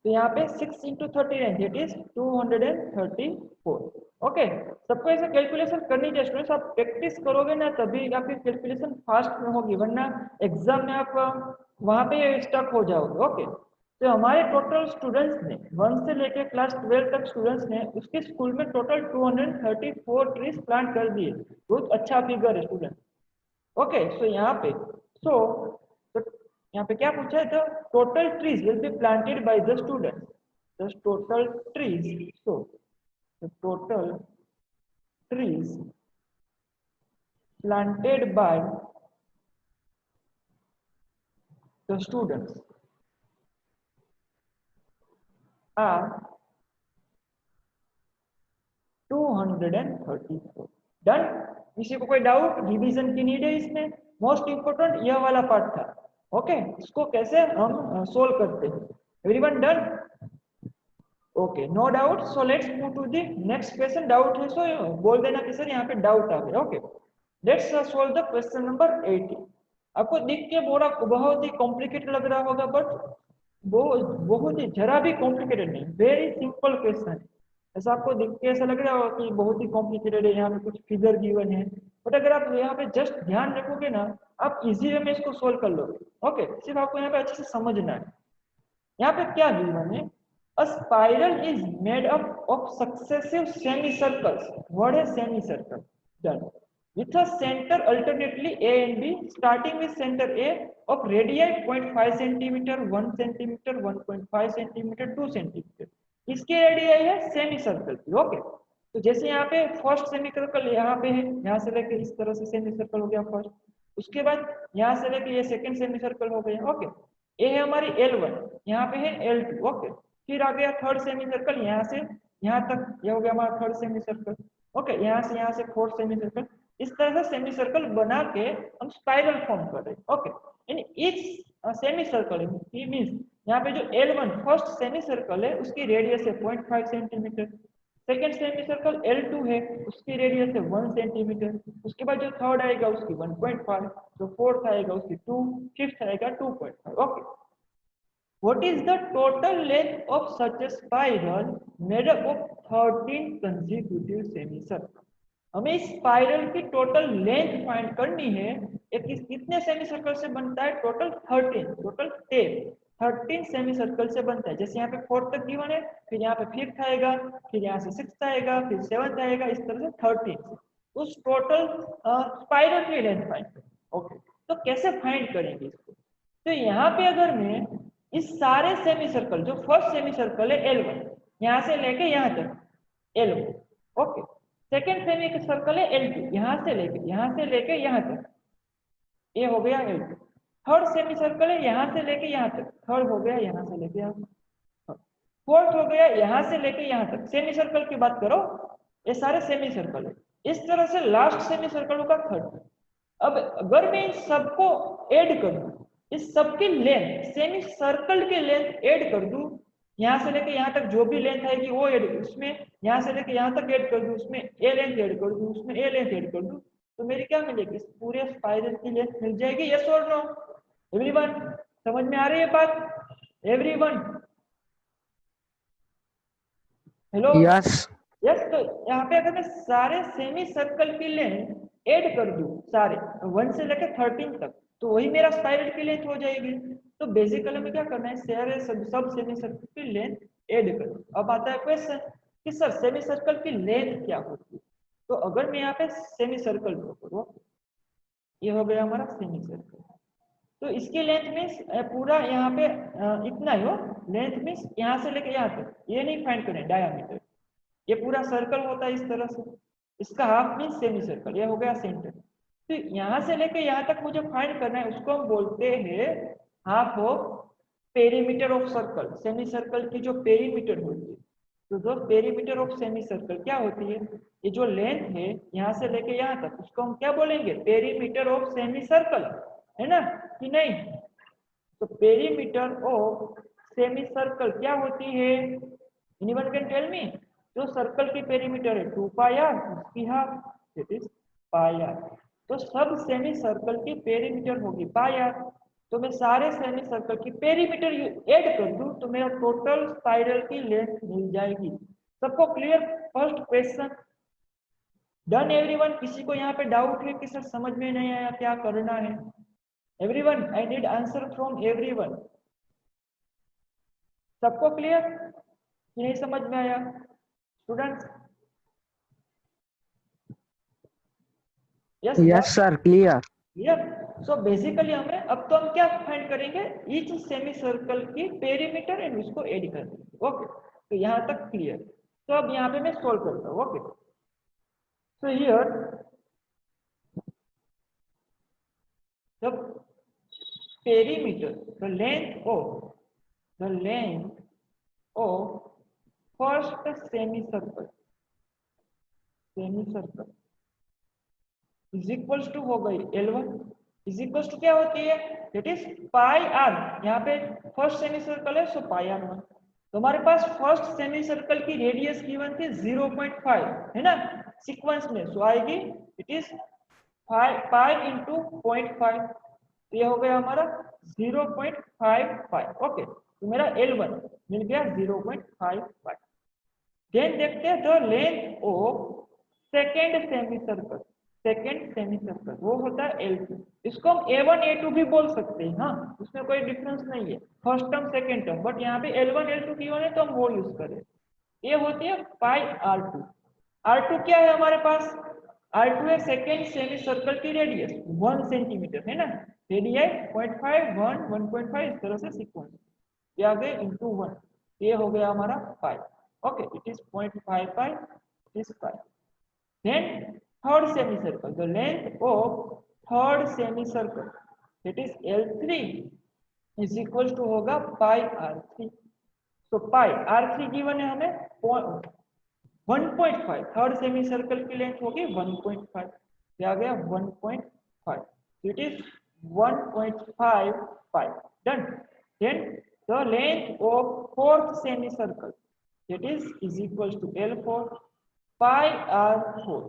तो यहाँ पे 6 इंटू 39 दैट इज 234। ओके, सबको ऐसे कैलकुलेशन करनी चाहिए स्टूडेंट्स, आप प्रैक्टिस करोगे ना तभी आपकी कैलकुलेशन फास्ट में होगी, वरना एग्जाम में आप वहां पे स्टक हो जाओगे। ओके, तो हमारे टोटल स्टूडेंट्स ने 1 से लेकर क्लास 12 तक स्टूडेंट्स ने उसके स्कूल में टोटल 234 ट्रीज प्लांट कर दिए, बहुत अच्छा फिगर है स्टूडेंट। ओके, सो यहाँ पे सो यहाँ पे क्या पूछा है, the total trees will be planted by the students, the total trees, so the total trees planted by the students are 234। Done, किसी को कोई डाउट, रिवीजन की नीड है इसमें, मोस्ट इंपोर्टेंट यह वाला पार्ट था। ओके, इसको कैसे हम सोल्व करते हैं, everyone done, okay no doubt, so let's move to the next question, doubt है सो बोल देना कि सर यहाँ पे डाउट आ गया। Okay, let's solve the question number 18। आपको देख के बहुत ही कॉम्प्लिकेटेड लग रहा होगा, बट बहुत ही जरा भी कॉम्प्लिकेटेड नहीं, वेरी सिंपल क्वेश्चन है। ऐसा आपको देख के ऐसा लग रहा होगा कि बहुत ही कॉम्प्लिकेटेड है, यहाँ पे कुछ फिगर गिवन है, बट अगर आप यहाँ पे जस्ट ध्यान रखोगे ना, आप इजी वे में इसको सोल्व कर लोगे। ओके, सिर्फ आपको यहाँ पे अच्छे से समझना है। यहाँ पे क्या गिवन है, a spiral is made up of successive semi circles, word है semi circle, done, with a center alternately A and B, starting with center A of radii 0.5 centimeter, 1 centimeter, 1.5 centimeter, 2 centimeter, इसके radii है semi circle की। Okay, तो जैसे यहाँ पे first semi circle यहाँ पे है, यहाँ से लेके इस तरह से सेमी सर्कल हो गया फर्स्ट, उसके बाद यहाँ से लेके ये सेकंड सेमी सर्कल हो गया। ओके, ये है हमारी L1, यहाँ पे है L2। ओके, फिर आ गया थर्ड सेमी सर्कल, यहाँ से यहाँ तक ये हो गया हमारा थर्ड सेमी सर्कल। ओके, यहाँ से फोर्थ सेमी सर्कल, इस तरह से सेमी सर्कल बना के हम स्पाइरल फॉर्म कर रहे हैं। Okay, in each semi circle means यहाँ पे जो L1 फर्स्ट सेमी सर्कल है उसकी रेडियस है 0.5 centimetre, second semi circle L2 है उसकी रेडियस है 1 सेंटीमीटर, उसके बाद जो थर्ड आएगा उसकी 1.5, जो फोर्थ आएगा उसकी 2, फिफ्थ आएगा 2.5। Okay, what is the total length of such a spiral made up of 13 consecutive semicircles? हमें इस स्पाइरल की टोटल लेंथ फाइंड करनी है। एक कितने सेमी सर्कल से बनता है? टोटल 13, टोटल 13 सेमी सर्कल से बनता है। जैसे यहाँ पे फोर्थ तक गिवन है, फिर यहाँ पे फिफ्थ आएगा, फिर यहाँ से सिक्स्थ आएगा, फिर सेवंथ आएगा, इस तरह से 13 उस टोटल स्पाइरल की लेंथ फाइंड करें। ओके, तो कैसे फाइंड करेंगे इसको? तो यहाँ पे अगर मैं इस सारे सेमी सर्कल, जो फर्स्ट सेमी सर्कल है L1, यहाँ से लेके यहाँ तक L1, okay, second semi circle है L2, यहाँ से लेके यहाँ तक, ये हो गया L2, थर्ड सेमी सर्कल है यहाँ से लेके यहाँ तक, थर्ड हो गया यहाँ से लेके यहाँ तक, फोर्थ हो गया यहाँ से लेके यहाँ तक। सेमी सर्कल की बात करो, ये सारे सेमी सर्कल है, इस तरह से लास्ट सेमी सर्कल का थर्ड। अब अगर मैं इन सबको ऐड कर दूं, इस सबकी लेंथ, सेमी सर्कल की लेंथ ऐड कर दूं, यहाँ से लेके यहाँ तक जो भी लेंथ आएगी वो ऐड, उसमें यहाँ से लेके यहाँ तक ऐड कर दूं, उसमें ए लेंथ ऐड कर दूं, उसमें ए लेंथ ऐड कर दूं, तो मेरी क्या मिलेगी? इस पूरे स्पाइरल की लेंथ मिल जाएगी। यस और नो? एवरीवन समझ में आ रही है बात? Everyone hello? यस यस, तो यहाँ पे अगर मैं सारे सेमी सर्कल की लेंथ ऐड कर दूं, सारे 1 से लेकर 13 तक, तो वही मेरा स्पाइरल की लेंथ हो जाएगी। तो बेसिकली हमें क्या करना है, सारे सब सेमी सर्कल की लेंथ ऐड करो। अब आता है क्वेश्चन कि सर सेमी सर्कल की लेंथ क्या होती है? तो अगर मैं यहाँ पे सेमी सर्कल ड्रॉ करूँ, ये हो गया हमारा सेमी सर्कल, तो इसकी लेंथ मीन्स पूरा यहाँ पे इतना ही हो, लेंथ मीन्स यहाँ से लेके यहाँ तक, ये नहीं फाइंड करें डायमीटर, ये पूरा सर्कल होता है इस तरह से, इसका हाफ मीन सेमी सर्कल, ये हो गया सेंटर। तो यहाँ से लेके यहाँ तक मुझे फाइंड करना है, उसको हम बोलते हैं half of perimeter of circle. Semi circle की जो पेरीमीटर होती है, तो जो पेरीमीटर ऑफ सेमी सर्कल क्या होती है, ये जो लेंथ है यहाँ से लेके यहाँ तक, उसको हम क्या बोलेंगे? पेरीमीटर ऑफ सेमी सर्कल, है ना कि नहीं? तो पेरीमीटर ऑफ सेमी सर्कल क्या होती है? Anyone can tell me? जो सर्कल की पेरीमीटर है 2 पाई आर, उसकी half that is pi R. तो सब सेमी सर्कल की पेरीमीटर होगी पाई आर। तो मैं सारे सेमी सर्कल की पेरीमीटर ऐड कर दूं तो मेरा टोटल स्पाइरल की लेंथ मिल जाएगी। सबको clear? First question done everyone? किसी को यहाँ पे डाउट है कि सर समझ में नहीं आया, क्या करना है? Everyone, I need answer from everyone. सबको क्लियर कि नहीं समझ में आया students? Yes sir, clear. Clear? So basically हमें अब तो हम क्या फाइंड करेंगे? ईच सेमी सर्कल की पेरीमीटर एंड उसको ऐड कर देंगे। ओके, तो यहाँ तक क्लियर। तो अब यहाँ पे मैं सॉल्व करता हूँ। Okay, so here the perimeter, the length of first semi circle is equals to हो गई L1 इज इक्वल्स टू क्या होती है? That is pi R. यहाँ पे फर्स्ट सेमी सर्कल है, सो पाई आर 1। तो हमारे पास फर्स्ट सेमी सर्कल की रेडियस गिवन थी 0.5, है ना, सीक्वेंस में, सो आएगी इट इज पाई इंटू 0.5, तो ये हो गया हमारा 0.55। ओके, तो मेरा L1 मिल गया 0.55। देन देखते हैं the length of second semi circle. Second semi circle वो होता है L2। इसको हम A1 A2 भी बोल सकते हैं, हाँ उसमें कोई डिफरेंस नहीं है, first term second term, but यहाँ पे L1 L2 की है तो हम वो यूज करें। ये होती है पाई R2। R2 क्या है हमारे पास? R2 है सेकेंड सेमी सर्कल की रेडियस 1 सेंटीमीटर है ना, रेडियस 0.5 1 1.5 इस तरह से सीक्वेंस ये आ गए इंटू 1, ये हो गया हमारा pi. Okay, it is 0.5 pi, it is pi. Then third semicircle, the length of third semicircle, that is L3 is equals to होगा pi R3। तो pi R3 गिवन है हमें 1.5, थर्ड सेमी सर्कल की length होगी 1.5, क्या आ गया 1.5, it is 1.5 pi। Done. Then the length of fourth semi circle, that is equals to L4 pi R4,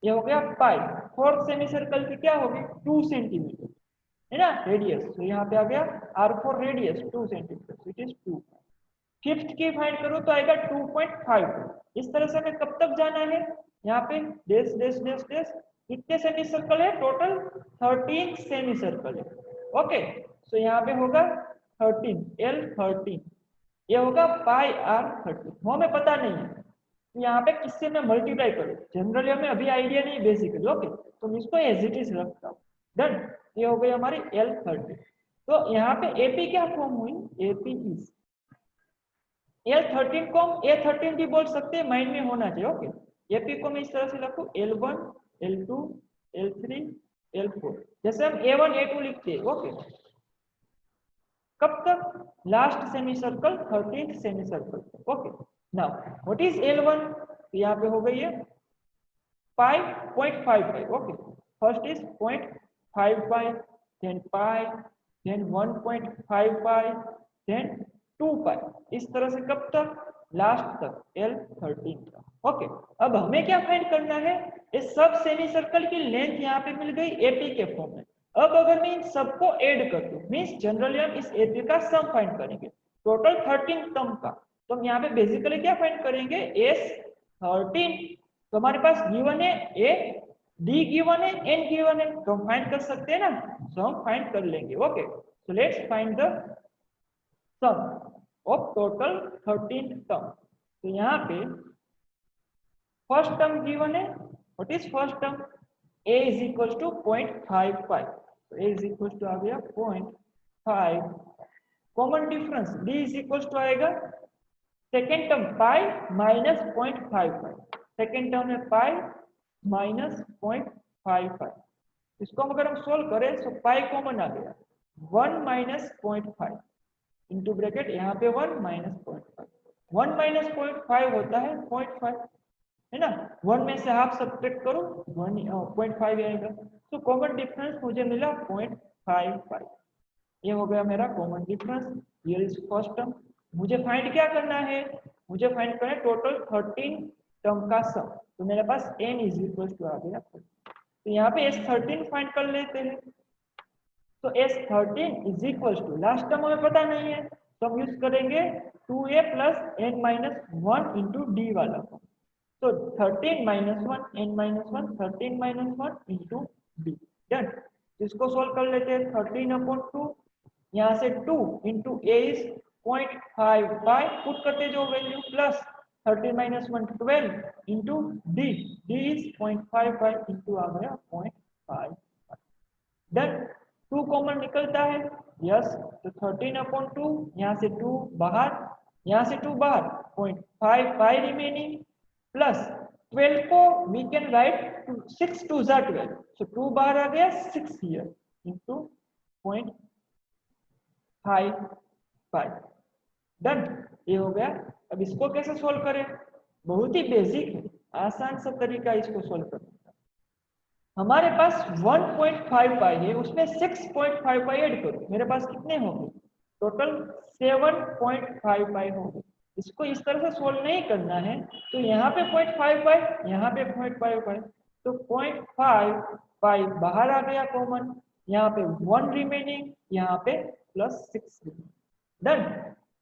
ये हो गया पाई। फोर्थ सेमी सर्कल की क्या होगी 2 सेंटीमीटर है ना रेडियस, तो यहाँ पे आ गया R4 radius 2 centimetre, it is 2। Fifth की फाइंड करो तो आएगा 2.5। इस तरह से हमें कब तक जाना है, यहाँ पे डेस डेस डेस डेस, कितने सेमी सर्कल है टोटल 13 सेमी सर्कल है। ओके, सो यहाँ पे होगा 13 L13, ये होगा पाई R13। वो हमें पता नहीं है यहाँ पे किससे मैं मल्टीप्लाई करूँ, जनरली हमें अभी आइडिया नहीं बेसिकली। ओके, तो मैं इसको एज इट इज रखता हूँ। डन, ये हो गई हमारी L13। तो यहाँ पे AP क्या फॉर्म हुई, AP इज L13 को हम A13 भी बोल सकते हैं, माइंड में होना चाहिए। ओके, AP को मैं इस तरह से लिखूं L1 L2 L3 L4, जैसे हम A1 A2 लिखते हैं। ओके, कब तक, last semi circle 13th semi circle. Okay, now what is L1, यहाँ पे हो गई है pi 0.55। Okay, first is 0.55, then pi, then 1.5 pi, then 2 pi, इस तरह से कब तक, लास्ट तक L13 तक। ओके, अब हमें क्या फाइंड करना है, इस सब सेमी सर्कल की लेंथ यहाँ पे मिल गई AP के फॉर्म में। अब अगर मैं इन सबको ऐड कर दूं, मींस जनरली हम इस AP का सम फाइंड करेंगे टोटल 13 टर्म का, तो हम यहाँ पे बेसिकली क्या फाइंड करेंगे S13। तो हमारे पास गिवन है A, D गिवन है, N गिवन है, तो हम फाइंड कर सकते हैं ना, तो हम फाइंड कर लेंगे। Okay, so let's find the sum of total 13 term. तो यहाँ पे फर्स्ट टर्म गिवन है, what is first term, A is equal to 0.55, तो A इज इक्वल टू आ गया 0.5, common difference D is equal to आएगा second term pi minus 0.55, second term है pi minus 0.55, इसको हम अगर हम सोल्व करें तो पाई कॉमन आ गया 1 माइनस 0.5 इंटू ब्रैकेट, यहाँ पे 1 माइनस 0.5, 1 माइनस 0.5 होता है 0.5 है ना, 1 में से हाफ सब्ट्रैक्ट करो 0.5 आएगा, तो कॉमन डिफरेंस मुझे मिला 0.55, ये हो गया मेरा common difference. Here is first term. मुझे फाइंड क्या करना है, मुझे फाइंड करना है टोटल 13 टर्म का सम, तो मेरे पास n इज इक्वल टू आ गया, तो यहाँ पे S13 फाइंड कर लेते हैं। तो S13 is equal to, last term हमें पता नहीं है तो हम यूज करेंगे 2a plus n minus 1 into D वाला फॉर्म, तो 13 minus 1 n minus 1, 13 minus 1 into D. Done, इसको सोल्व कर लेते हैं 13/2, यहाँ से 2 इंटू ए इज 0.55, पुट करते जो value, plus 13 minus 1 12 into D, D is 0.55 into आ गया 0.55। डन, 2 कॉमन निकलता है, यस, तो 13/2, यहाँ से 2 बाहर, यहाँ से 2 बाहर, 0.55 रिमेनिंग, प्लस 12 को वी कैन राइट 6 2 जा 12, सो 2 बाहर आ गया 6 हियर इंटू 0.55। डन, ये हो गया। अब इसको कैसे सोल्व करें, बहुत ही बेसिक है, आसान सा तरीका इसको सोल्व करने का। हमारे पास 1.5 पाई है, उसमें 6.5 पाई ऐड करो, मेरे पास कितने होंगे, टोटल 7.5 पाई होंगे। इसको इस तरह से सोल्व नहीं करना है, तो यहाँ पे 0.5 पाई, यहाँ पे 0.5 पाई, तो 0.5 पाई बाहर आ गया कॉमन, यहाँ पे 1 रिमेनिंग, यहाँ पे प्लस 6 रिमेनिंग। डन,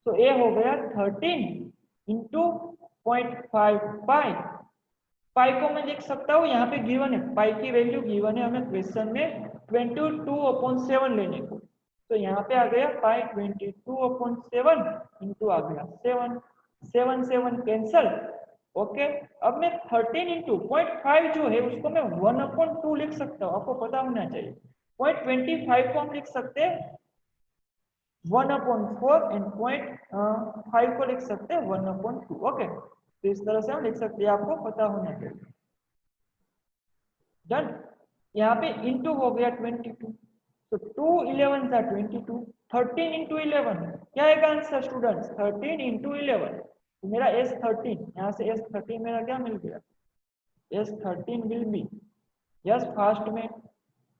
तो ये हो गया 13 इंटू 0.5 पाई, पाई को मैं लिख सकता हूँ, यहाँ पे गिवन है पाई की वैल्यू गिवन है हमें क्वेश्चन में 22/7 लेने को, तो यहाँ पे आ गया पाई 22/7 इंटू आ गया 7, 7 7 कैंसल। ओके, अब मैं 13 इंटू 0.5 जो है उसको मैं 1/2 लिख सकता हूँ, आपको पता होना चाहिए। 0.25 को हम लिख सकते हैं 1/4 एंड 0.5 को लिख सकते हैं 1/2। ओके, तो इस तरह से हम लिख सकते हैं, आपको पता होना चाहिए। डन, यहाँ पे इंटू हो गया 22, तो 2 11 था 22, 13 इंटू 11 क्या है आंसर स्टूडेंट्स, 13 इंटू 11, तो मेरा S13, यहाँ से S13 मेरा क्या मिल गया, S13 will be, yes fast में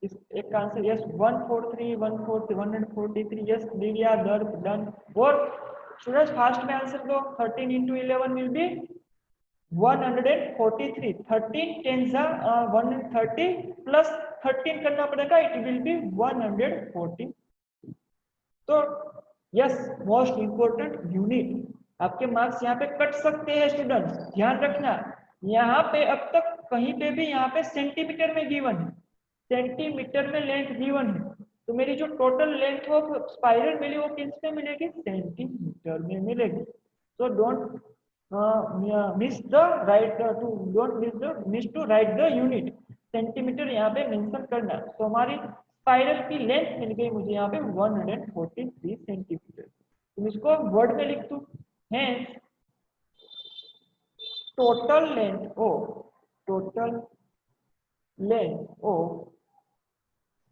इस एक का आंसर यस 143 143 143, यस दिया दर्द डन। और स्टूडेंट्स फास्ट में आंसर दो, 13 इंटू 11 विल बी 143, 13 10 130 प्लस 13 करना पड़ेगा, इट विल बी 140। तो यस मोस्ट इंपोर्टेंट यूनिट, आपके मार्क्स यहाँ पे कट सकते हैं स्टूडेंट्स, ध्यान रखना। यहाँ पे अब तक कहीं पे भी यहाँ पे सेंटीमीटर में गिवन है, सेंटीमीटर में लेंथ गिवन है, तो मेरी जो टोटल लेंथ ऑफ स्पाइरल मिली वो किस में मिलेगी, सेंटीमीटर में मिलेगी। तो don't miss the write to don't miss to write the unit, centimetre यहाँ पे मेंशन करना। तो हमारी स्पाइरल की लेंथ मिल गई मुझे यहाँ पे 143 सेंटीमीटर, तुम इसको वर्ड में लिख दो, hence total length of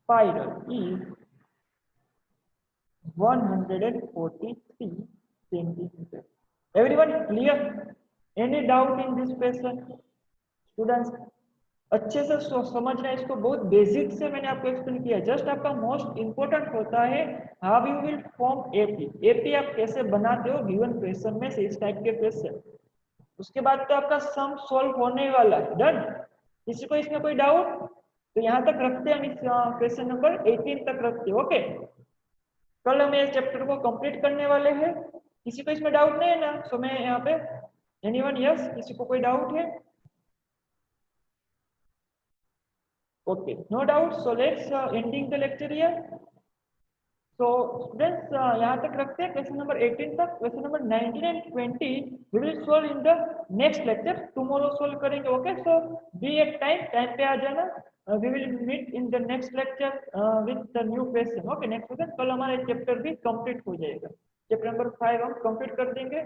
spiral is 143 centimeter. Everyone clear? Any doubt in this question? Students अच्छे से समझना है इसको, बहुत बेसिक से मैंने आपको एक्सप्लेन किया। जस्ट आपका मोस्ट इंपोर्टेंट होता है how you will form AP, AP आप कैसे बनाते हो गिवन क्वेश्चन में से, इस टाइप के क्वेश्चन। उसके बाद तो आपका सम सॉल्व होने वाला है। डन, किसी को इसमें कोई डाउट? तो यहाँ तक रखते हैं हम, इस क्वेश्चन नंबर 18 तक रखते हैं। ओके, कल हम इस चैप्टर को कंप्लीट करने वाले हैं। किसी को इसमें डाउट नहीं है ना? सो मैं यहाँ पे एनीवन, यस, किसी को कोई डाउट है? Okay, no doubt, so let's ending the lecture here. तो स्टूडेंट्स यहाँ तक रखते हैं क्वेश्चन नंबर 18 तक। Question number 19 and 20 we will solve in the next lecture, tomorrow solve करेंगे। Okay, so be at time पे आ जाना। We will meet in the next lecture with the new question. Okay, next question, कल हमारा chapter भी complete हो जाएगा, chapter number 5 हम कंप्लीट कर देंगे।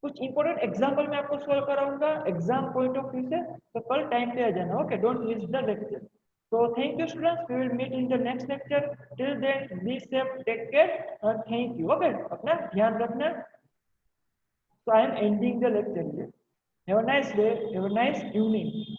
कुछ इंपॉर्टेंट एग्जाम्पल मैं आपको सॉल्व कराऊंगा एग्जाम पॉइंट ऑफ व्यू से, तो कल टाइम पे आ जाना। Okay, don't miss the lecture. So thank you students, we will meet in the next lecture. Till then, be safe, take care, and thank you. Okay, अपना ध्यान रखना। So I am ending the lecture here. Have a nice day, have a nice evening.